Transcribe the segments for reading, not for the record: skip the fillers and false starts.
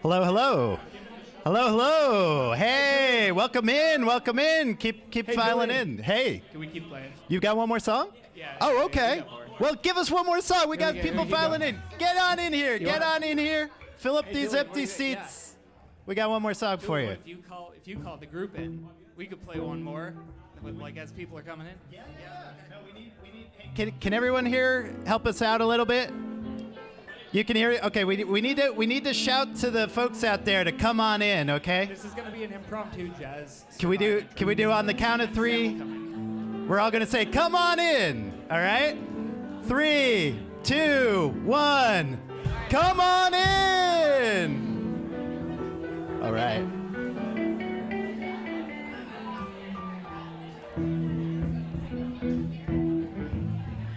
Hello, hello. Hello, hello. Hey, welcome in, welcome in. Keep filing in. Hey. Can we keep playing? You got one more song? Yeah. Oh, okay. Well, give us one more song. We got people filing in. Get on in here. Get on in here. Fill up these empty seats. We got one more song for you. If you call the group in, we could play one more, like as people are coming in. Yeah. No, we need. Can everyone here help us out a little bit? You can hear it. Okay, we need to shout to the folks out there to come on in. Okay. This is gonna be an impromptu jazz. Can we do on the count of 3? We're all gonna say, "Come on in." All right. 3, 2, 1. Come on in. All right.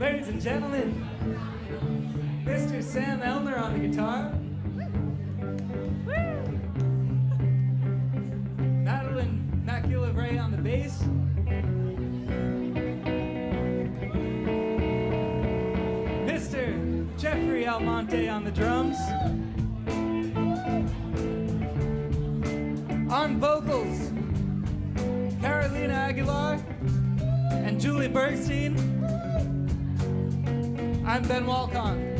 Ladies and gentlemen, Mr. Sam Elmer on the guitar. Madeline McGillivray on the bass. Mr. Jeffrey Almonte on the drums. On vocals, Carolina Aguilar and Julie Bergstein. I'm Ben Walcon.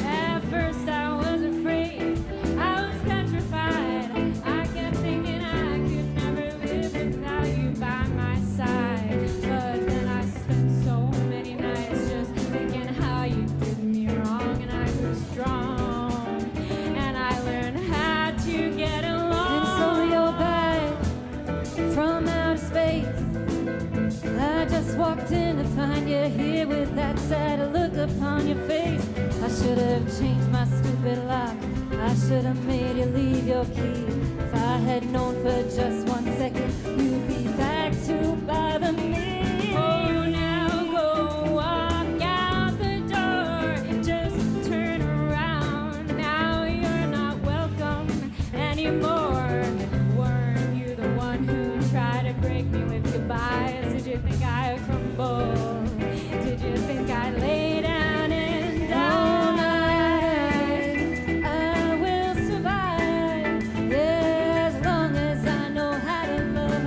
At first I was afraid, I was petrified. I kept thinking I could never live without you by my side. But then I spent so many nights just thinking how you did me wrong, and I grew strong, and I learned how to get along. And so you're back from outer space. I just walked in to find you here with that sad look upon your face. I should have changed my stupid lock. I should have made you leave your key. If I had known for just 1 second you'd be back to bother me. Oh, now go walk out the door. Just turn around. Now you're not welcome anymore. Weren't you the one who tried to break me with goodbyes? Did you think I would crumble? Did you think I'd lay down and die? I will survive, yeah, as long as I know how to love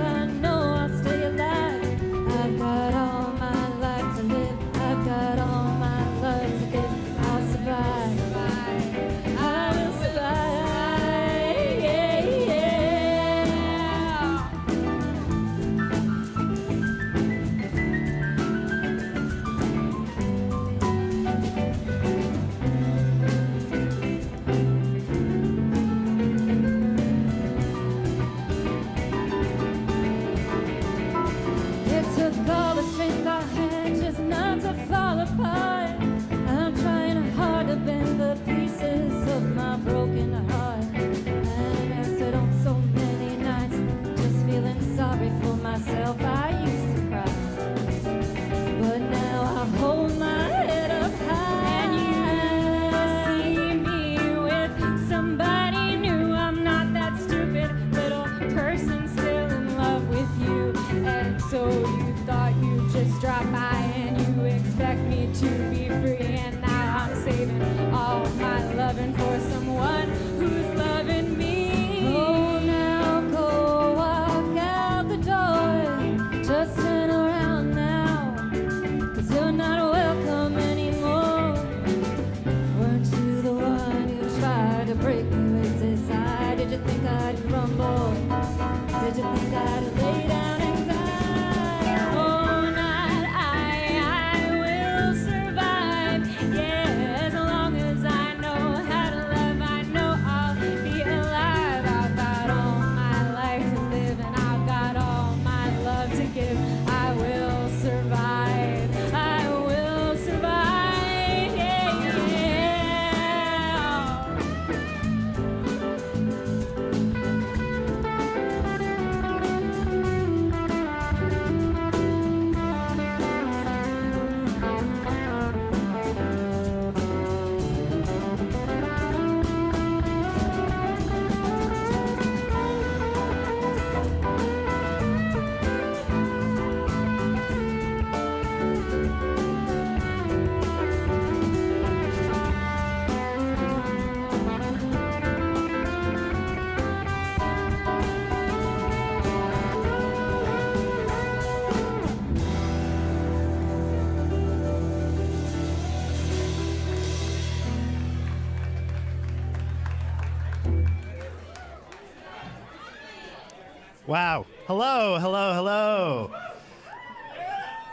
Wow. Hello, hello, hello.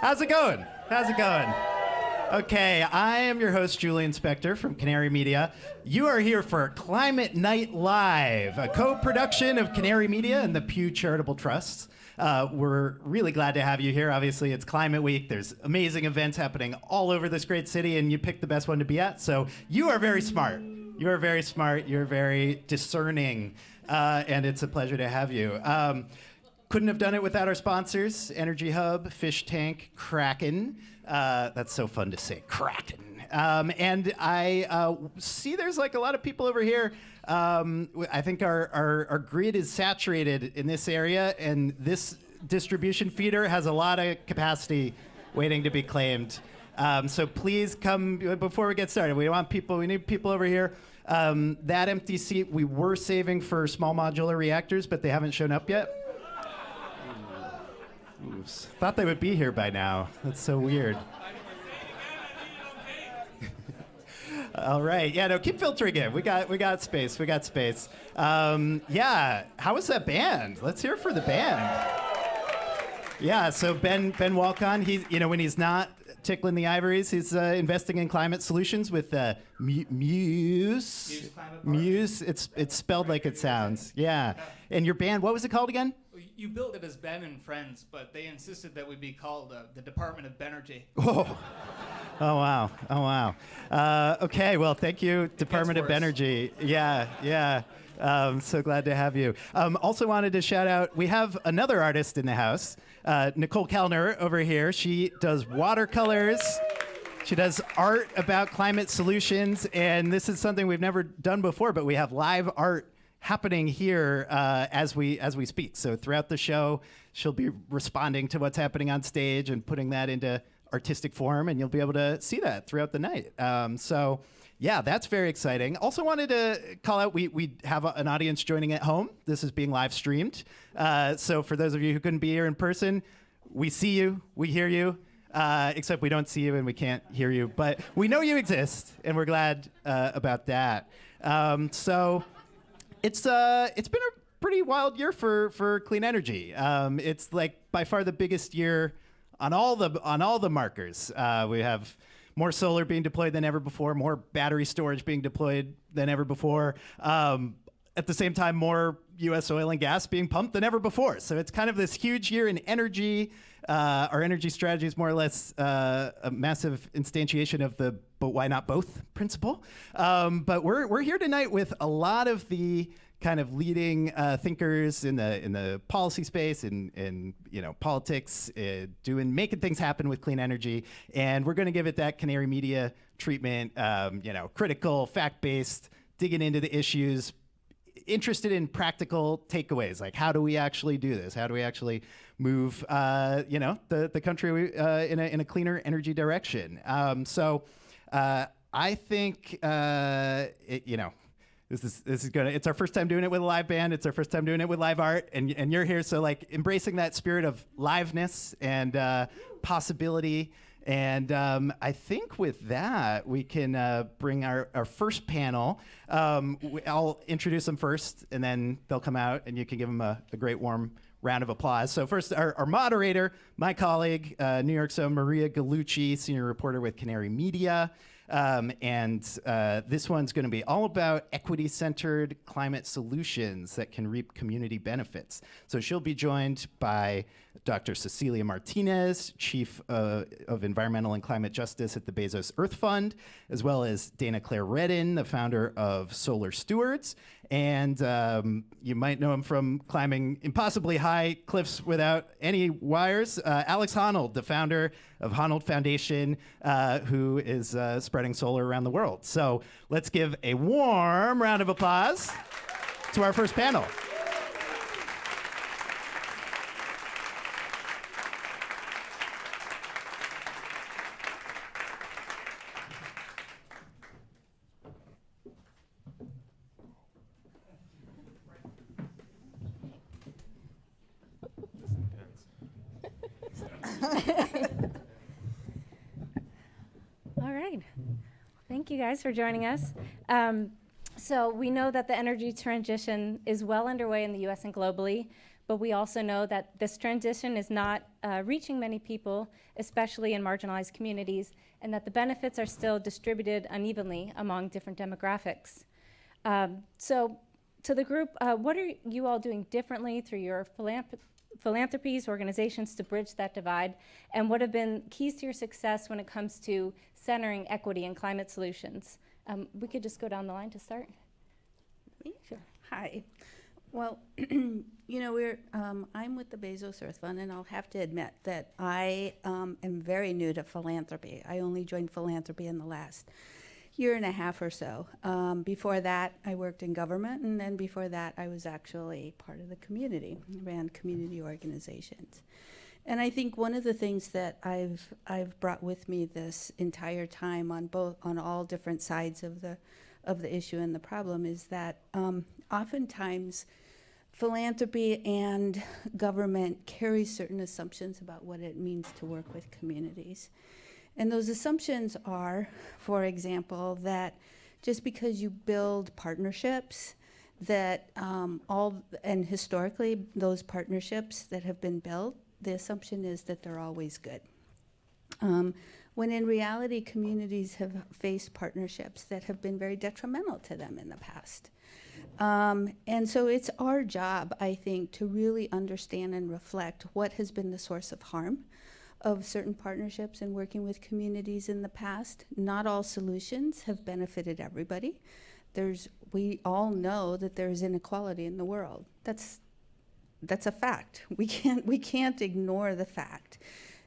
How's it going? How's it going? Okay, I am your host, Julian Spector from Canary Media. You are here for Climate Night Live, a co-production of Canary Media and the Pew Charitable Trust. We're really glad to have you here. Obviously, it's Climate Week. There's amazing events happening all over this great city, and you picked the best one to be at. So you are very smart. You are very smart. You're very discerning, and it's a pleasure to have you. Couldn't have done it without our sponsors, Energy Hub, Fish Tank, Kraken. That's so fun to say, Kraken. And I see there's like a lot of people over here. I think our grid is saturated in this area, and this distribution feeder has a lot of capacity waiting to be claimed. So please come before we get started. We need people over here. That empty seat we were saving for small modular reactors, but they haven't shown up yet. Oops. Thought they would be here by now. That's so weird. All right. Yeah, no, keep filtering it. We got space. We got space. Yeah. How was that band? Let's hear it for the band. Yeah, so Ben Walcon, when he's not tickling the ivories, he's investing in climate solutions with Muse. Muse. It's spelled like it sounds. Yeah. And your band, what was it called again? You built it as Ben and Friends, but they insisted that we be called the Department of Benergy. Oh. Oh, wow. Oh, wow. Okay, well, thank you, Department of Energy. Yeah. So glad to have you. Also wanted to shout out, we have another artist in the house, Nicole Kellner over here. She does watercolors. She does art about climate solutions, and this is something we've never done before, but we have live art happening here as we speak. So throughout the show, she'll be responding to what's happening on stage and putting that into artistic form, and you'll be able to see that throughout the night. So yeah, that's very exciting. Also wanted to call out, we have an audience joining at home. This is being live streamed. So for those of you who couldn't be here in person, we see you, we hear you, except we don't see you and we can't hear you, but we know you exist, and we're glad about that. So it's been a pretty wild year for clean energy. It's like by far the biggest year on all the markers. We have more solar being deployed than ever before, more battery storage being deployed than ever before. At the same time, more U.S. oil and gas being pumped than ever before. So it's kind of this huge year in energy. Our energy strategy is more or less a massive instantiation of the "but why not both" principle. But we're here tonight with a lot of the kind of leading thinkers in the policy space and politics, making things happen with clean energy, and we're going to give it that Canary Media treatment. Critical, fact-based, digging into the issues, interested in practical takeaways, like how do we actually do this? How do we actually move, the country in a cleaner energy direction? I think This is good. It's our first time doing it with a live band. It's our first time doing it with live art, and you're here. So like embracing that spirit of liveness and possibility. And I think with that, we can bring our first panel. I'll introduce them first, and then they'll come out, and you can give them a great warm round of applause. So first, our moderator, my colleague, New York's own Maria Gallucci, senior reporter with Canary Media. This one's going to be all about equity-centered climate solutions that can reap community benefits. So she'll be joined by Dr. Cecilia Martinez, Chief of Environmental and Climate Justice at the Bezos Earth Fund, as well as Clare Redden, the founder of Solar Stewards. And you might know him from climbing impossibly high cliffs without any wires. Alex Honnold, the founder of Honnold Foundation, who is spreading solar around the world. So let's give a warm round of applause to our first panel. All right. Thank you guys for joining us. So we know that the energy transition is well underway in the US and globally, but we also know that this transition is not reaching many people, especially in marginalized communities, and that the benefits are still distributed unevenly among different demographics. So to the group, what are you all doing differently through your philanthropies, organizations to bridge that divide? And what have been keys to your success when it comes to centering equity and climate solutions? We could just go down the line to start. Sure. Hi. Well, I'm with the Bezos Earth Fund, and I'll have to admit that I am very new to philanthropy. I only joined philanthropy in the last year and a half or so. Before that, I worked in government, and then before that, I was actually part of the community, ran community organizations. And I think one of the things that I've brought with me this entire time on all different sides of the issue and the problem is that oftentimes philanthropy and government carry certain assumptions about what it means to work with communities. And those assumptions are, for example, that just because you build partnerships, that and historically those partnerships that have been built, the assumption is that they're always good. When in reality, communities have faced partnerships that have been very detrimental to them in the past. And so it's our job, I think, to really understand and reflect what has been the source of harm of certain partnerships and working with communities in the past. Not all solutions have benefited everybody. We all know that there's inequality in the world. That's a fact. We can't ignore the fact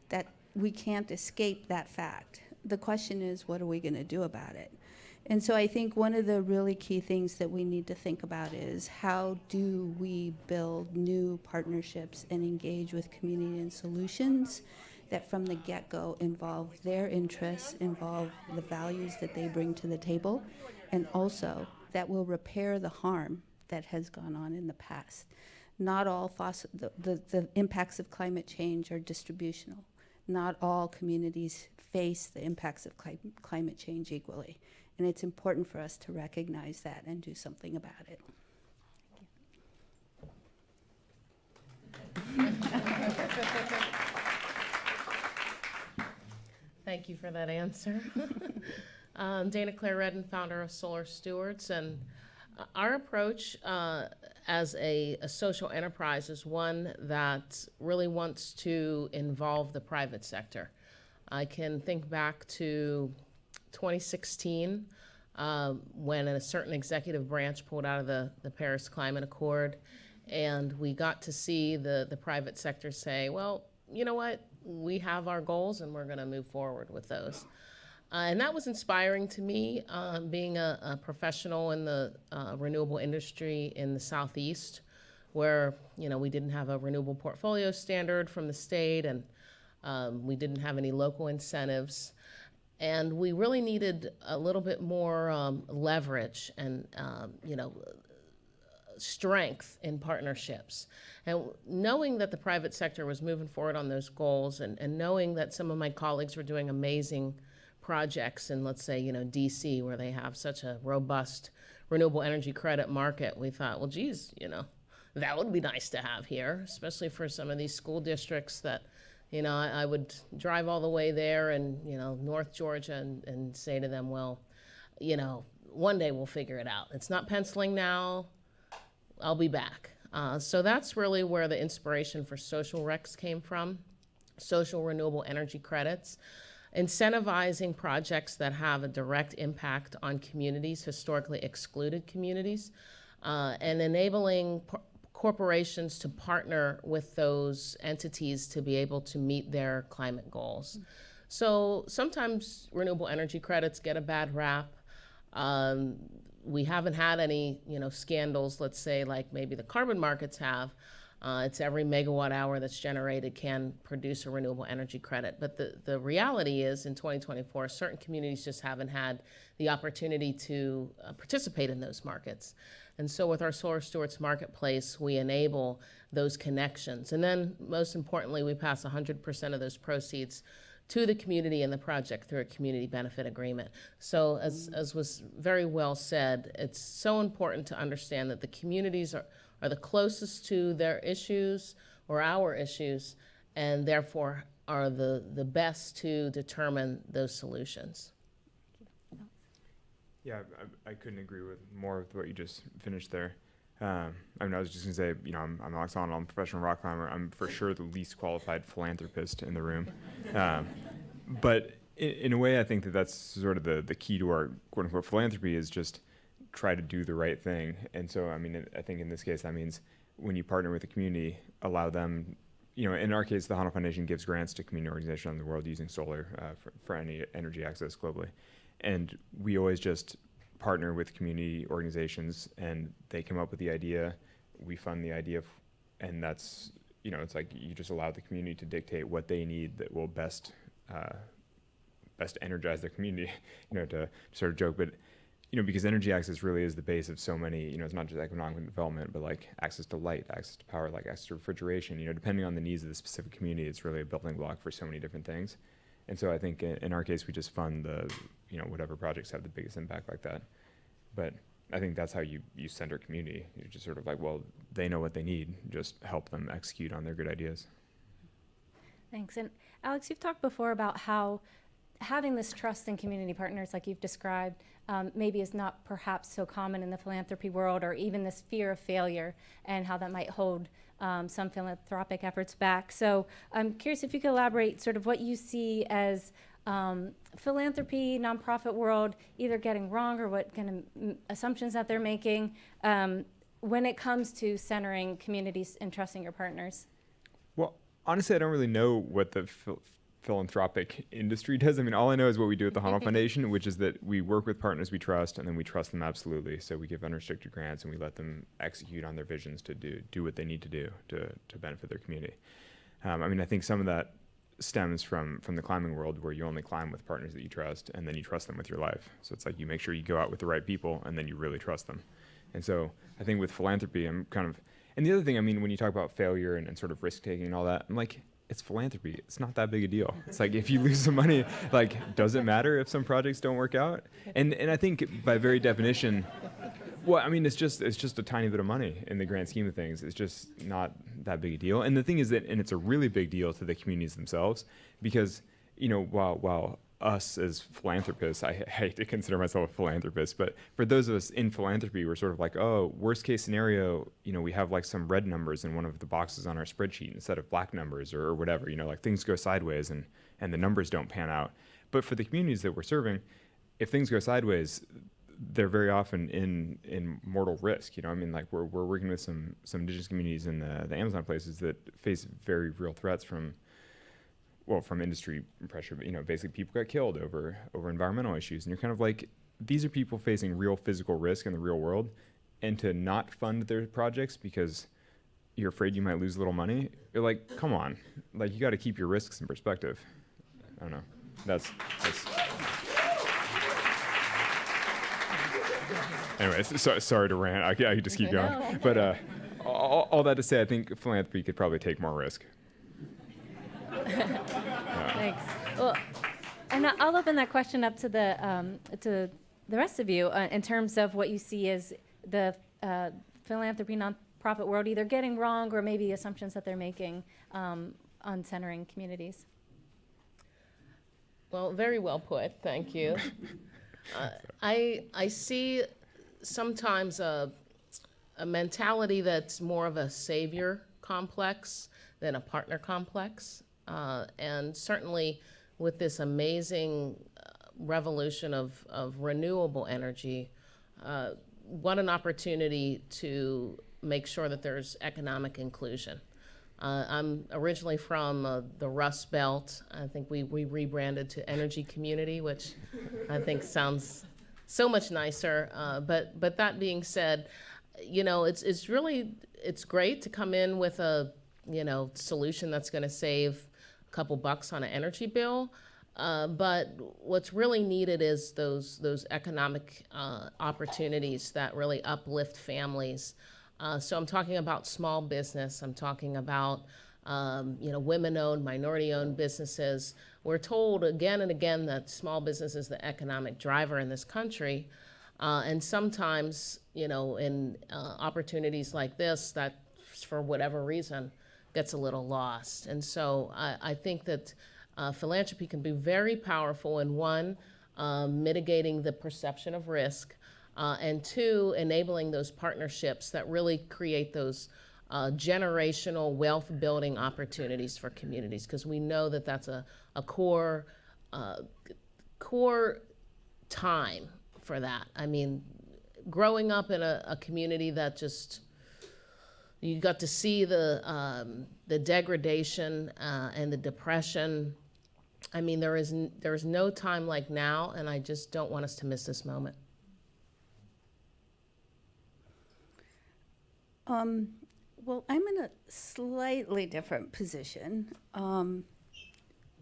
that we can't escape that fact. The question is, what are we going to do about it? And so I think one of the really key things that we need to think about is how do we build new partnerships and engage with community and solutions that from the get-go involve their interests, involve the values that they bring to the table, and also that will repair the harm that has gone on in the past. Not all the impacts of climate change are distributional. Not all communities face the impacts of climate change equally. And it's important for us to recognize that and do something about it. Thank you for that answer. Dana Clare Redden, founder of Solar Stewards, and our approach as a social enterprise is one that really wants to involve the private sector. I can think back to 2016 when a certain executive branch pulled out of the Paris Climate Accord, and we got to see the private sector say, well, you know what, we have our goals and we're going to move forward with those. And that was inspiring to me, being a professional in the renewable industry in the Southeast, where we didn't have a renewable portfolio standard from the state, and we didn't have any local incentives. And we really needed a little bit more leverage and strength in partnerships. And knowing that the private sector was moving forward on those goals, and knowing that some of my colleagues were doing amazing projects in, let's say, DC, where they have such a robust renewable energy credit market, we thought, well, geez, that would be nice to have here, especially for some of these school districts that, I would drive all the way there and, North Georgia and say to them, well, one day we'll figure it out. It's not penciling now. I'll be back. So that's really where the inspiration for social RECs came from, social renewable energy credits. Incentivizing projects that have a direct impact on communities, historically excluded communities, and enabling corporations to partner with those entities to be able to meet their climate goals. So sometimes renewable energy credits get a bad rap. We haven't had any, scandals, let's say, like maybe the carbon markets have. It's every megawatt hour that's generated can produce a renewable energy credit. But the reality is, in 2024, certain communities just haven't had the opportunity to participate in those markets. And so with our Solar Stewards Marketplace, we enable those connections. And then, most importantly, we pass 100% of those proceeds to the community and the project through a community benefit agreement. So as was very well said, it's so important to understand that the communities are the closest to their issues or our issues, and therefore are the best to determine those solutions. Yeah, I couldn't agree with more of what you just finished there. I mean, I was just gonna say, you know, I'm Alex Honnold, I'm a professional rock climber. I'm for sure the least qualified philanthropist in the room. But in a way, I think that's sort of the key to our quote unquote philanthropy is just try to do the right thing. And so, I mean, I think in this case, that means when you partner with the community, allow them, you know, in our case, the Honnold Foundation gives grants to community organizations in the world using solar for any energy access globally. And we always just partner with community organizations, and they come up with the idea, we fund the idea, and that's, you know, it's like you just allow the community to dictate what they need that will best energize their community, you know, to sort of joke, but, you know, because energy access really is the base of so many, you know, it's not just economic development, but like access to light, access to power, like access to refrigeration, you know, depending on the needs of the specific community, it's really a building block for so many different things. And so I think in our case, we just fund the, you know, whatever projects have the biggest impact like that. But I think that's how you center community. You're just sort of like, well, they know what they need, just help them execute on their good ideas. Thanks. And Alex, you've talked before about how having this trust in community partners, like you've described, maybe is not perhaps so common in the philanthropy world, or even this fear of failure and how that might hold some philanthropic efforts back. So I'm curious if you could elaborate sort of what you see as philanthropy, nonprofit world, either getting wrong or what kind of assumptions that they're making when it comes to centering communities and trusting your partners. Well, honestly, I don't really know what the philanthropic industry does. I mean, all I know is what we do at the Honnold Foundation, which is that we work with partners we trust, and then we trust them absolutely. So we give unrestricted grants, and we let them execute on their visions to do what they need to do to benefit their community. I mean, I think some of that stems from the climbing world, where you only climb with partners that you trust, and then you trust them with your life. So it's like you make sure you go out with the right people, and then you really trust them. And so I think with philanthropy, I'm kind of, and the other thing, I mean, when you talk about failure and sort of risk-taking and all that, I'm like, it's philanthropy. It's not that big a deal. It's like, if you lose some money, like, does it matter if some projects don't work out? And I think by very definition, well, I mean, it's just a tiny bit of money in the grand scheme of things. It's just not that big a deal. And the thing is that, and it's a really big deal to the communities themselves, because, you know, while us as philanthropists, I hate to consider myself a philanthropist, but for those of us in philanthropy, we're sort of like, oh, worst case scenario, you know, we have like some red numbers in one of the boxes on our spreadsheet instead of black numbers or whatever, you know, like things go sideways and the numbers don't pan out. But for the communities that we're serving, if things go sideways, they're very often in mortal risk. You know, I mean, like we're working with some indigenous communities in the Amazon places that face very real threats from industry pressure. You know, basically people got killed over environmental issues, and you're kind of like, these are people facing real physical risk in the real world, and to not fund their projects because you're afraid you might lose a little money, you're like, come on, like you got to keep your risks in perspective. I don't know. That's Anyway, sorry to rant. I could just keep going. But all that to say, I think philanthropy could probably take more risk. Thanks. Well, and I'll open that question up to the rest of you in terms of what you see as the philanthropy nonprofit world either getting wrong or maybe assumptions that they're making on centering communities. Well, very well put. Thank you. I see sometimes a mentality that's more of a savior complex than a partner complex. And certainly with this amazing revolution of renewable energy, what an opportunity to make sure that there's economic inclusion. I'm originally from the Rust Belt. I think we rebranded to Energy Community, which I think sounds so much nicer. But that being said, you know, it's great to come in with a, you know, solution that's going to save a couple bucks on an energy bill. But what's really needed is those economic opportunities that really uplift families. So I'm talking about small business. I'm talking about women-owned, minority-owned businesses. We're told again and again that small business is the economic driver in this country. And sometimes, you know, in opportunities like this, that for whatever reason gets a little lost. And so I think that philanthropy can be very powerful in one, mitigating the perception of risk, and two, enabling those partnerships that really create those generational wealth building opportunities for communities, because we know that that's a core time for that. I mean, growing up in a community that just, you got to see the degradation and the depression. I mean, there is no time like now, and I just don't want us to miss this moment. Well, I'm in a slightly different position.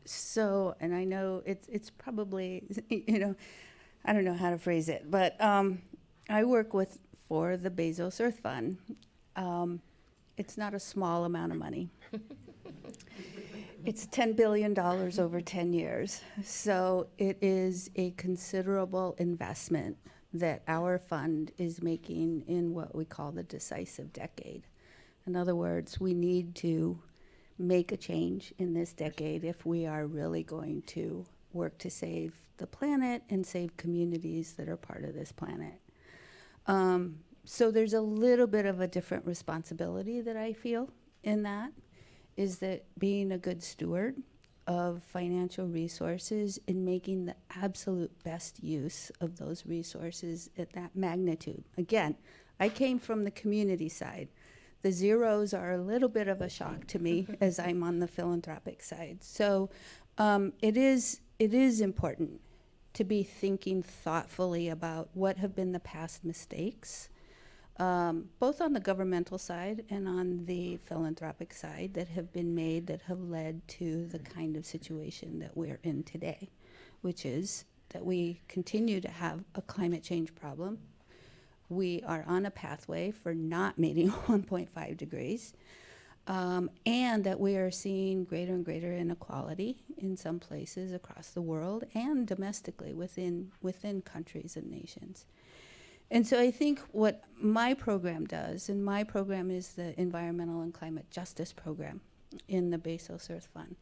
So, and I know it's probably, you know, I don't know how to phrase it, but I work for the Bezos Earth Fund. It's not a small amount of money. It's $10 billion over 10 years. So it is a considerable investment that our fund is making in what we call the decisive decade. In other words, we need to make a change in this decade if we are really going to work to save the planet and save communities that are part of this planet. So there's a little bit of a different responsibility that I feel in that, is that being a good steward of financial resources and making the absolute best use of those resources at that magnitude. Again, I came from the community side. The zeros are a little bit of a shock to me as I'm on the philanthropic side. So it is important to be thinking thoughtfully about what have been the past mistakes, both on the governmental side and on the philanthropic side, that have been made that have led to the kind of situation that we're in today, which is that we continue to have a climate change problem. We are on a pathway for not meeting 1.5 degrees, and that we are seeing greater and greater inequality in some places across the world and domestically within countries and nations. And so I think what my program does, and my program is the Environmental and Climate Justice Program in the Bezos Earth Fund.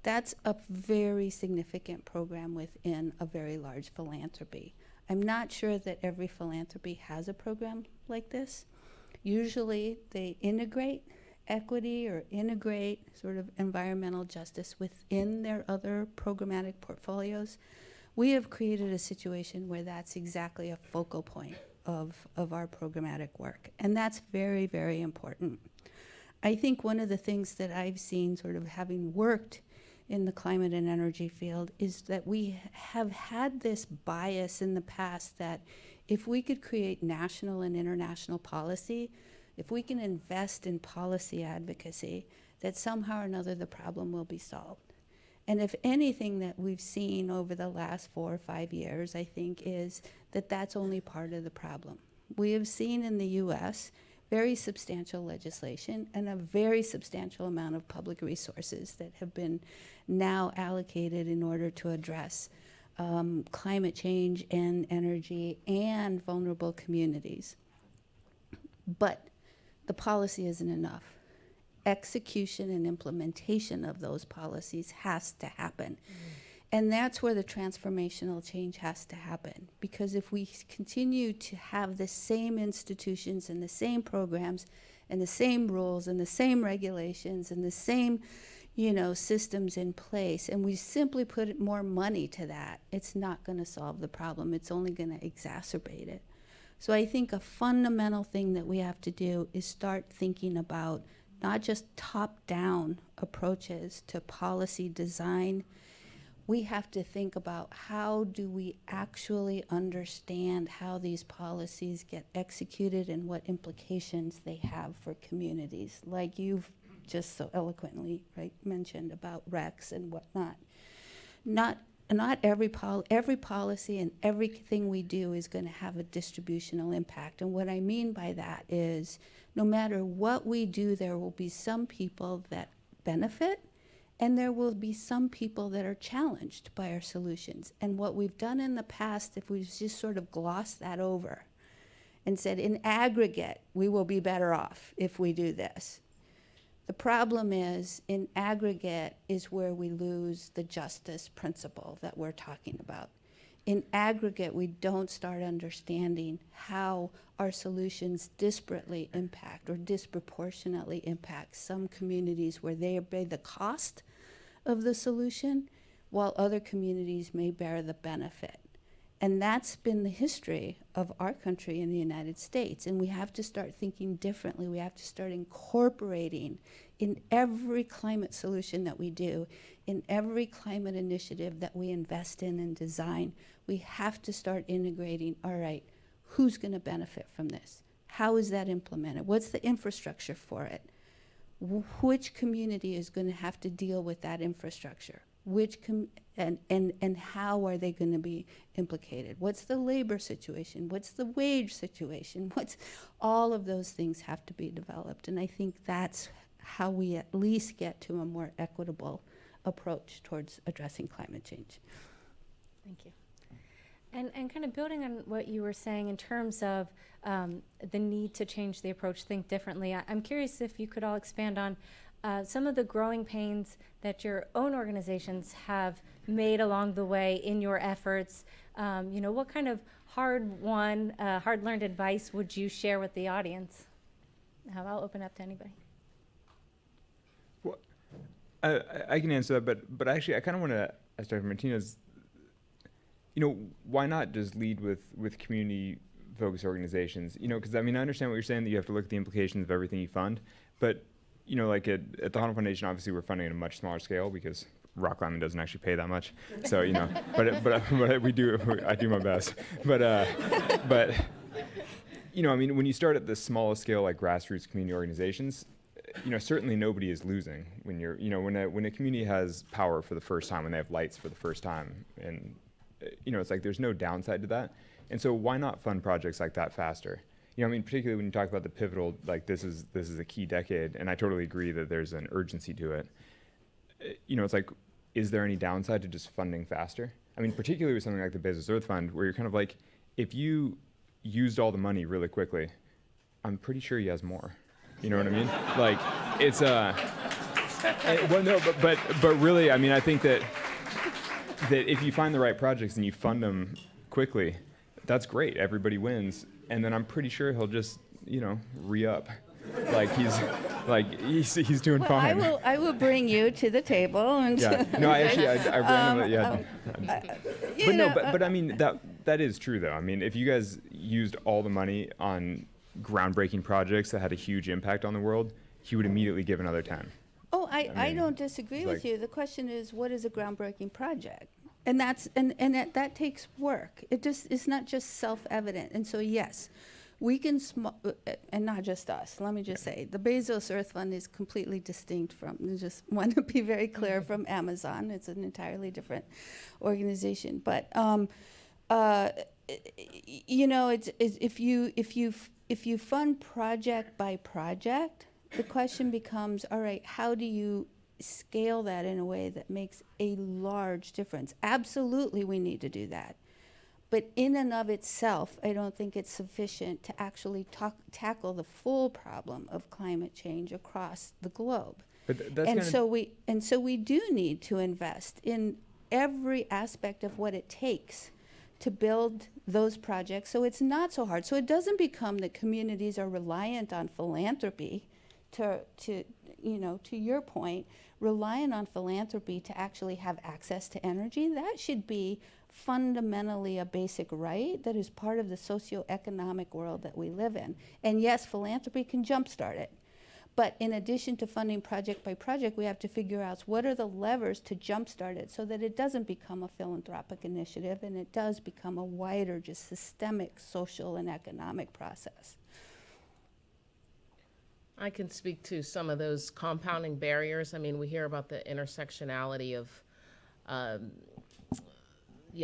That's a very significant program within a very large philanthropy. I'm not sure that every philanthropy has a program like this. Usually they integrate equity or integrate sort of environmental justice within their other programmatic portfolios. We have created a situation where that's exactly a focal point of our programmatic work, and that's very, very important. I think one of the things that I've seen, sort of having worked in the climate and energy field, is that we have had this bias in the past that if we could create national and international policy, if we can invest in policy advocacy, that somehow or another the problem will be solved. And if anything that we've seen over the last 4 or 5 years, I think, is that that's only part of the problem. We have seen in the US very substantial legislation and a very substantial amount of public resources that have been now allocated in order to address climate change and energy and vulnerable communities. But the policy isn't enough. Execution and implementation of those policies has to happen. And that's where the transformational change has to happen. Because if we continue to have the same institutions and the same programs and the same rules and the same regulations and the same, systems in place, and we simply put more money to that, it's not going to solve the problem. It's only going to exacerbate it. So I think a fundamental thing that we have to do is start thinking about not just top-down approaches to policy design. We have to think about how do we actually understand how these policies get executed and what implications they have for communities, like you've just so eloquently mentioned about RECs and whatnot. Not every policy and everything we do is going to have a distributional impact. And what I mean by that is no matter what we do, there will be some people that benefit And there will be some people that are challenged by our solutions. And what we've done in the past, if we've just sort of glossed that over and said, in aggregate, we will be better off if we do this. The problem is, in aggregate is where we lose the justice principle that we're talking about. In aggregate, we don't start understanding how our solutions disparately impact or disproportionately impact some communities where they bear the cost of the solution, while other communities may bear the benefit. And that's been the history of our country in the United States. And we have to start thinking differently. We have to start incorporating in every climate solution that we do, in every climate initiative that we invest in and design, we have to start integrating, all right, who's going to benefit from this? How is that implemented? What's the infrastructure for it? Which community is going to have to deal with that infrastructure? And how are they going to be implicated? What's the labor situation? What's the wage situation? All of those things have to be developed. And I think that's how we at least get to a more equitable approach towards addressing climate change. Thank you. And kind of building on what you were saying in terms of the need to change the approach, think differently, I'm curious if you could all expand on some of the growing pains that your own organizations have made along the way in your efforts. What kind of hard-won, hard-learned advice would you share with the audience? I'll open up to anybody. Well, I can answer that, but actually I kind of want to ask Dr. Martinez, why not just lead with community-focused organizations? Because I understand what you're saying, that you have to look at the implications of everything you fund, but like at the Honnold Foundation, obviously we're funding at a much smaller scale because rock climbing doesn't actually pay that much. So but we do. I do my best. But when you start at the smallest scale, like grassroots community organizations, certainly nobody is losing when you're when a community has power for the first time, when they have lights for the first time, and it's like there's no downside to that. And so why not fund projects like that faster? Particularly when you talk about the pivotal, like this is a key decade, and I totally agree that there's an urgency to it. It's like, is there any downside to just funding faster? Particularly with something like the Bezos Earth Fund, where you're kind of like, if you used all the money really quickly, I'm pretty sure he has more. You know what I mean? Like, it's well, no, but really, I think that if you find the right projects and you fund them quickly, that's great. Everybody wins. And then I'm pretty sure he'll just, re-up. He's doing fine. I will bring you to the table and. Yeah. No, I randomly. Yeah. That is true though. If you guys used all the money on groundbreaking projects that had a huge impact on the world, he would immediately give another 10. Oh, I don't disagree with you. The question is, what is a groundbreaking project? And that takes work. It's not just self-evident. And so yes, we can, and not just us, let me just say, the Bezos Earth Fund is completely distinct from, I just want to be very clear, from Amazon. It's an entirely different organization. But, if you fund project by project, the question becomes, all right, how do you scale that in a way that makes a large difference? Absolutely, we need to do that. But in and of itself, I don't think it's sufficient to actually tackle the full problem of climate change across the globe. But so we do need to invest in every aspect of what it takes to build those projects so it's not so hard. So it doesn't become that communities are reliant on philanthropy to your point, reliant on philanthropy to actually have access to energy. That should be fundamentally a basic right that is part of the socioeconomic world that we live in. And yes, philanthropy can jumpstart it. But in addition to funding project by project, we have to figure out what are the levers to jumpstart it so that it doesn't become a philanthropic initiative and it does become a wider, just systemic social and economic process. I can speak to some of those compounding barriers. We hear about the intersectionality of,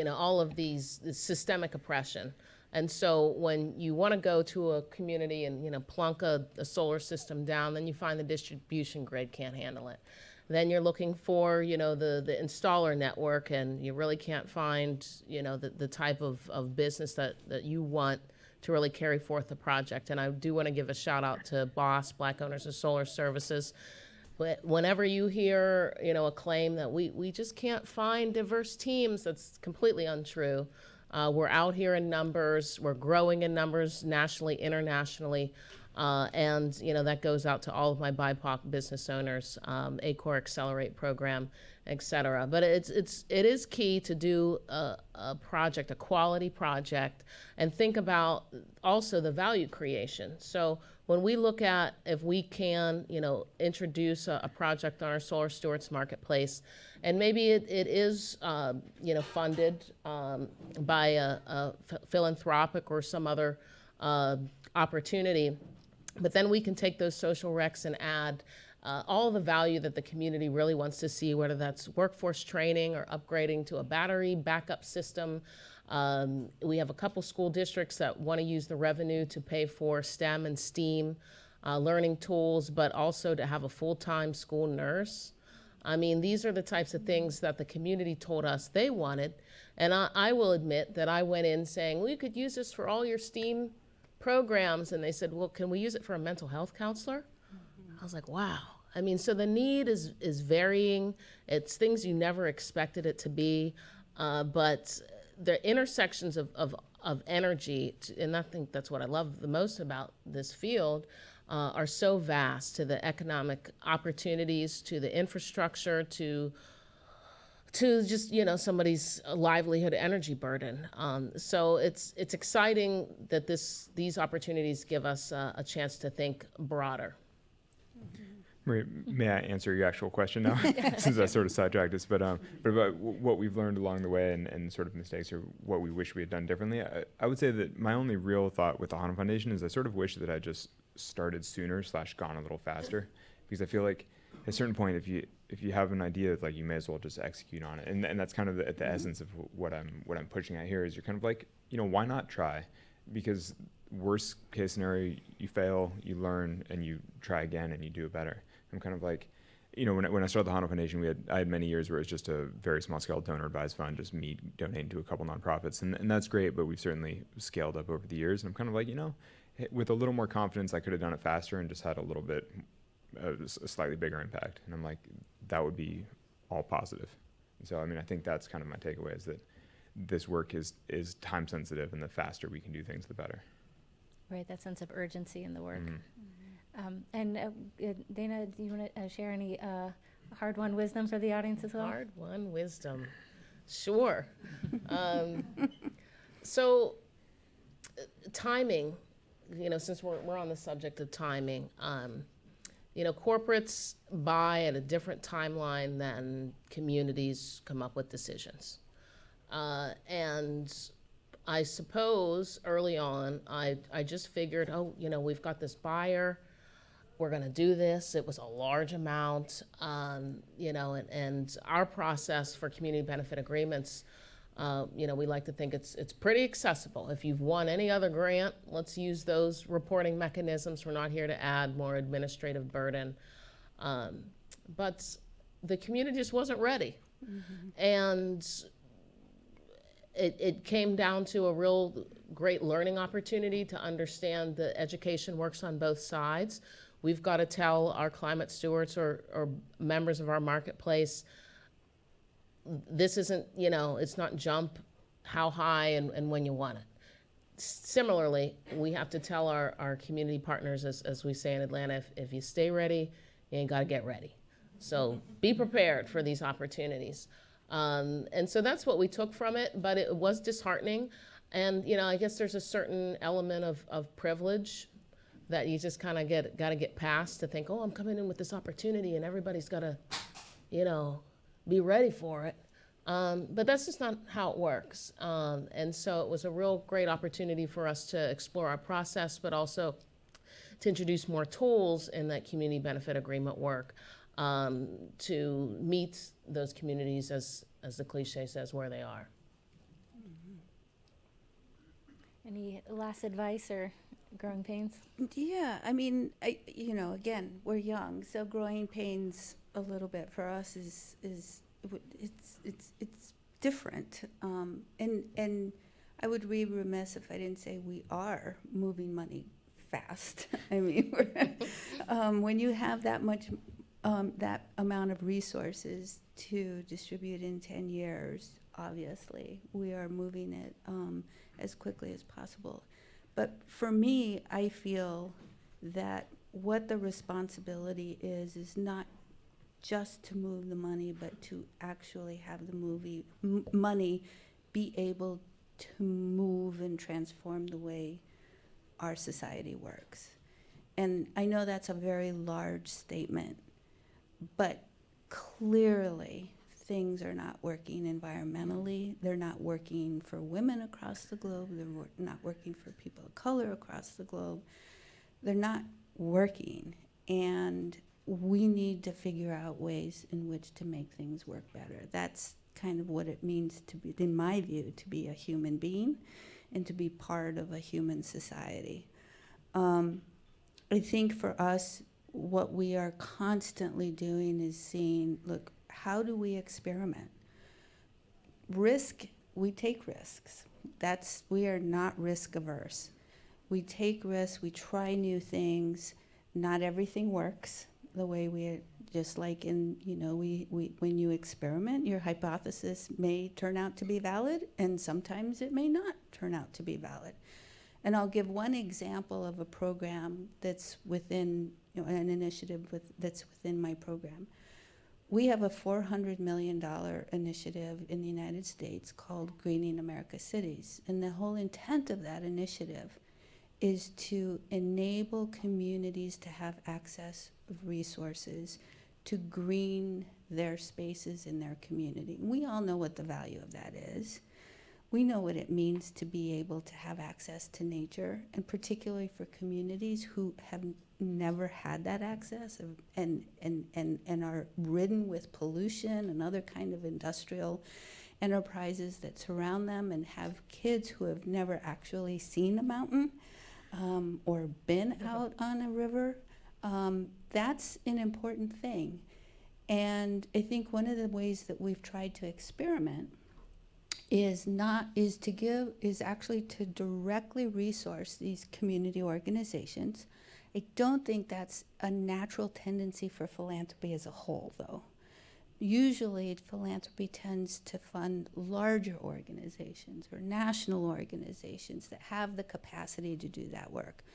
all of this systemic oppression. And so when you want to go to a community and, plunk a solar system down, then you find the distribution grid can't handle it. Then you're looking for, the installer network, and you really can't find, the type of business that you want to really carry forth the project. And I do want to give a shout out to BOSS, Black Owners of Solar Services. Whenever you hear, a claim that we just can't find diverse teams, that's completely untrue. We're out here in numbers. We're growing in numbers nationally, internationally. And that goes out to all of my BIPOC business owners, ACOR Accelerate program, et cetera. But it is key to do a project, a quality project, and think about also the value creation. So when we look at if we can, introduce a project on our Solar Stewards marketplace, and maybe it is, funded by a philanthropic or some other opportunity. But then we can take those social recs and add all the value that the community really wants to see, whether that's workforce training or upgrading to a battery backup system. We have a couple school districts that want to use the revenue to pay for STEM and STEAM learning tools, but also to have a full-time school nurse. I mean, these are the types of things that the community told us they wanted. And I will admit that I went in saying, we could use this for all your STEAM programs, and they said, well, can we use it for a mental health counselor? I was like, wow. I mean, so the need is varying. It's things you never expected it to be, but the intersections of energy, and I think that's what I love the most about this field, are so vast, to the economic opportunities, to the infrastructure, to just, somebody's livelihood energy burden. So it's exciting that these opportunities give us a chance to think broader. Maria, may I answer your actual question now? Since I sort of sidetracked us, but about what we've learned along the way and sort of mistakes or what we wish we had done differently, I would say that my only real thought with the Honnold Foundation is I sort of wish that I just started sooner / gone a little faster, because I feel like at a certain point, if you have an idea, like, you may as well just execute on it, and that's kind of the essence of what I'm pushing at here. Is you're kind of like, why not try? Because worst case scenario, you fail, you learn, and you try again, and you do it better. I'm kind of like, when I started the Honnold Foundation, I had many years where it was just a very small scale donor advised fund, just me donating to a couple nonprofits, and that's great, but we've certainly scaled up over the years. And I'm kind of like, with a little more confidence, I could have done it faster and just had a little bit, a slightly bigger impact. And I'm like, that would be all positive. And so, I think that's kind of my takeaway, is that this work is time sensitive, and the faster we can do things, the better. Right, that sense of urgency in the work. Mm-hmm. And Dana, do you want to share any hard-won wisdom for the audience as well? Hard-won wisdom, sure. So timing, since we're on the subject of timing, corporates buy at a different timeline than communities come up with decisions. And I suppose early on, I just figured, we've got this buyer, we're gonna do this. It was a large amount, and our process for community benefit agreements, we like to think it's pretty accessible. If you've won any other grant, let's use those reporting mechanisms. We're not here to add more administrative burden. But the community just wasn't ready. Mm-hmm. And it came down to a real great learning opportunity to understand that education works on both sides. We've got to tell our climate stewards or members of our marketplace, this isn't, it's not jump how high and when you want it. Similarly, we have to tell our community partners, as we say in Atlanta, if you stay ready, you ain't got to get ready. So be prepared for these opportunities. And so that's what we took from it, but it was disheartening. And, I guess there's a certain element of privilege that you just kind of got to get past, to think, I'm coming in with this opportunity and everybody's got to, be ready for it. But that's just not how it works. And so it was a real great opportunity for us to explore our process, but also to introduce more tools in that community benefit agreement work to meet those communities, as the cliche says, where they are. Any last advice or Growing pains? Yeah, I mean, again, we're young, so growing pains a little bit for us is it's different. And I would be remiss if I didn't say we are moving money fast. I mean, when you have that much, that amount of resources to distribute in 10 years, obviously, we are moving it as quickly as possible. But for me, I feel that what the responsibility is not just to move the money, but to actually have the money be able to move and transform the way our society works. And I know that's a very large statement, but clearly things are not working environmentally. They're not working for women across the globe. They're not working for people of color across the globe. They're not working. And we need to figure out ways in which to make things work better. That's kind of what it means to be, in my view, to be a human being and to be part of a human society. I think for us, what we are constantly doing is seeing, look, how do we experiment? We take risks. We are not risk averse. We take risks, we try new things. Not everything works the way just like when you experiment, your hypothesis may turn out to be valid, and sometimes it may not turn out to be valid. And I'll give one example of a program that's within, an initiative that's within my program. We have a $400 million initiative in the United States called Greening America's Cities. And the whole intent of that initiative is to enable communities to have access of resources to green their spaces in their community. We all know what the value of that is. We know what it means to be able to have access to nature, and particularly for communities who have never had that access and are ridden with pollution and other kind of industrial enterprises that surround them, and have kids who have never actually seen a mountain or been out on a river. That's an important thing. And I think one of the ways that we've tried to experiment is actually to directly resource these community organizations. I don't think that's a natural tendency for philanthropy as a whole, though. Usually philanthropy tends to fund larger organizations or national organizations that have the capacity to do that work.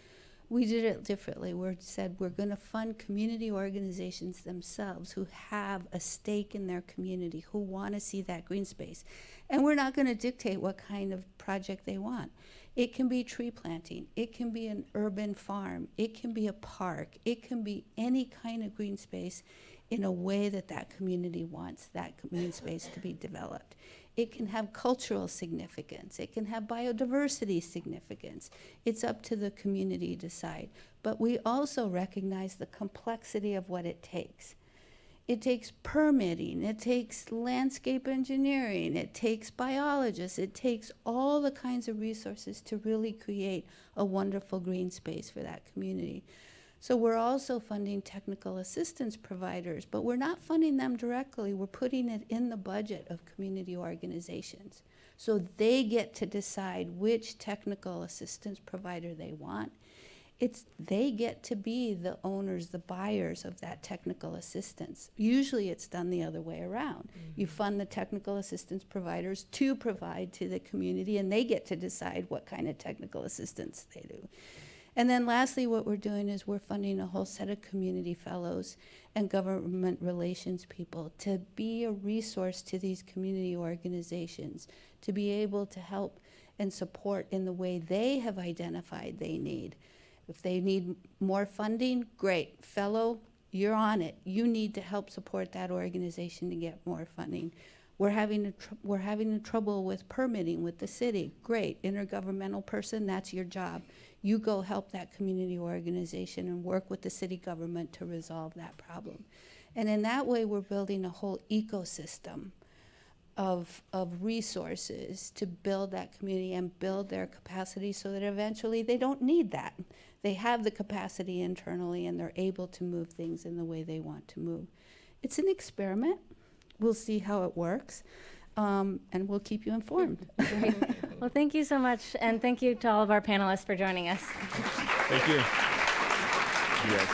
We did it differently. We said we're going to fund community organizations themselves who have a stake in their community, who want to see that green space. And we're not going to dictate what kind of project they want. It can be tree planting. It can be an urban farm. It can be a park. It can be any kind of green space in a way that that community wants that green space to be developed. It can have cultural significance. It can have biodiversity significance. It's up to the community to decide. But we also recognize the complexity of what it takes. It takes permitting. It takes landscape engineering. It takes biologists. It takes all the kinds of resources to really create a wonderful green space for that community. So we're also funding technical assistance providers, but we're not funding them directly. We're putting it in the budget of community organizations. So they get to decide which technical assistance provider they want. They get to be the owners, the buyers of that technical assistance. Usually it's done the other way around. Mm-hmm. You fund the technical assistance providers to provide to the community, and they get to decide what kind of technical assistance they do. And then lastly, what we're doing is we're funding a whole set of community fellows and government relations people to be a resource to these community organizations, to be able to help and support in the way they have identified they need. If they need more funding, great. Fellow, you're on it. You need to help support that organization to get more funding. We're having trouble with permitting with the city. Great. Intergovernmental person, that's your job. You go help that community organization and work with the city government to resolve that problem. And in that way, we're building a whole ecosystem of resources to build that community and build their capacity so that eventually they don't need that. They have the capacity internally and they're able to move things in the way they want to move. It's an experiment. We'll see how it works, and we'll keep you informed. Great. Well, thank you so much, and thank you to all of our panelists for joining us. Thank you. Yes.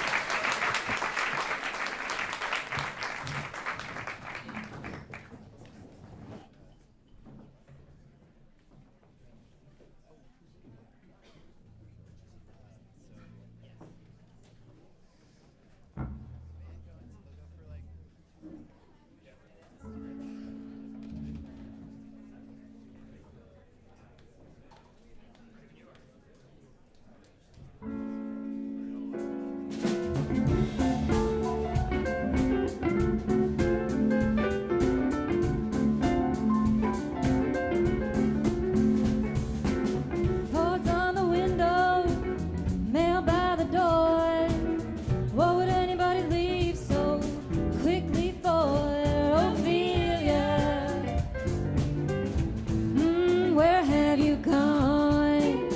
Boards on the window, mail by the door. What would anybody leave so quickly for? Ophelia, where have you gone?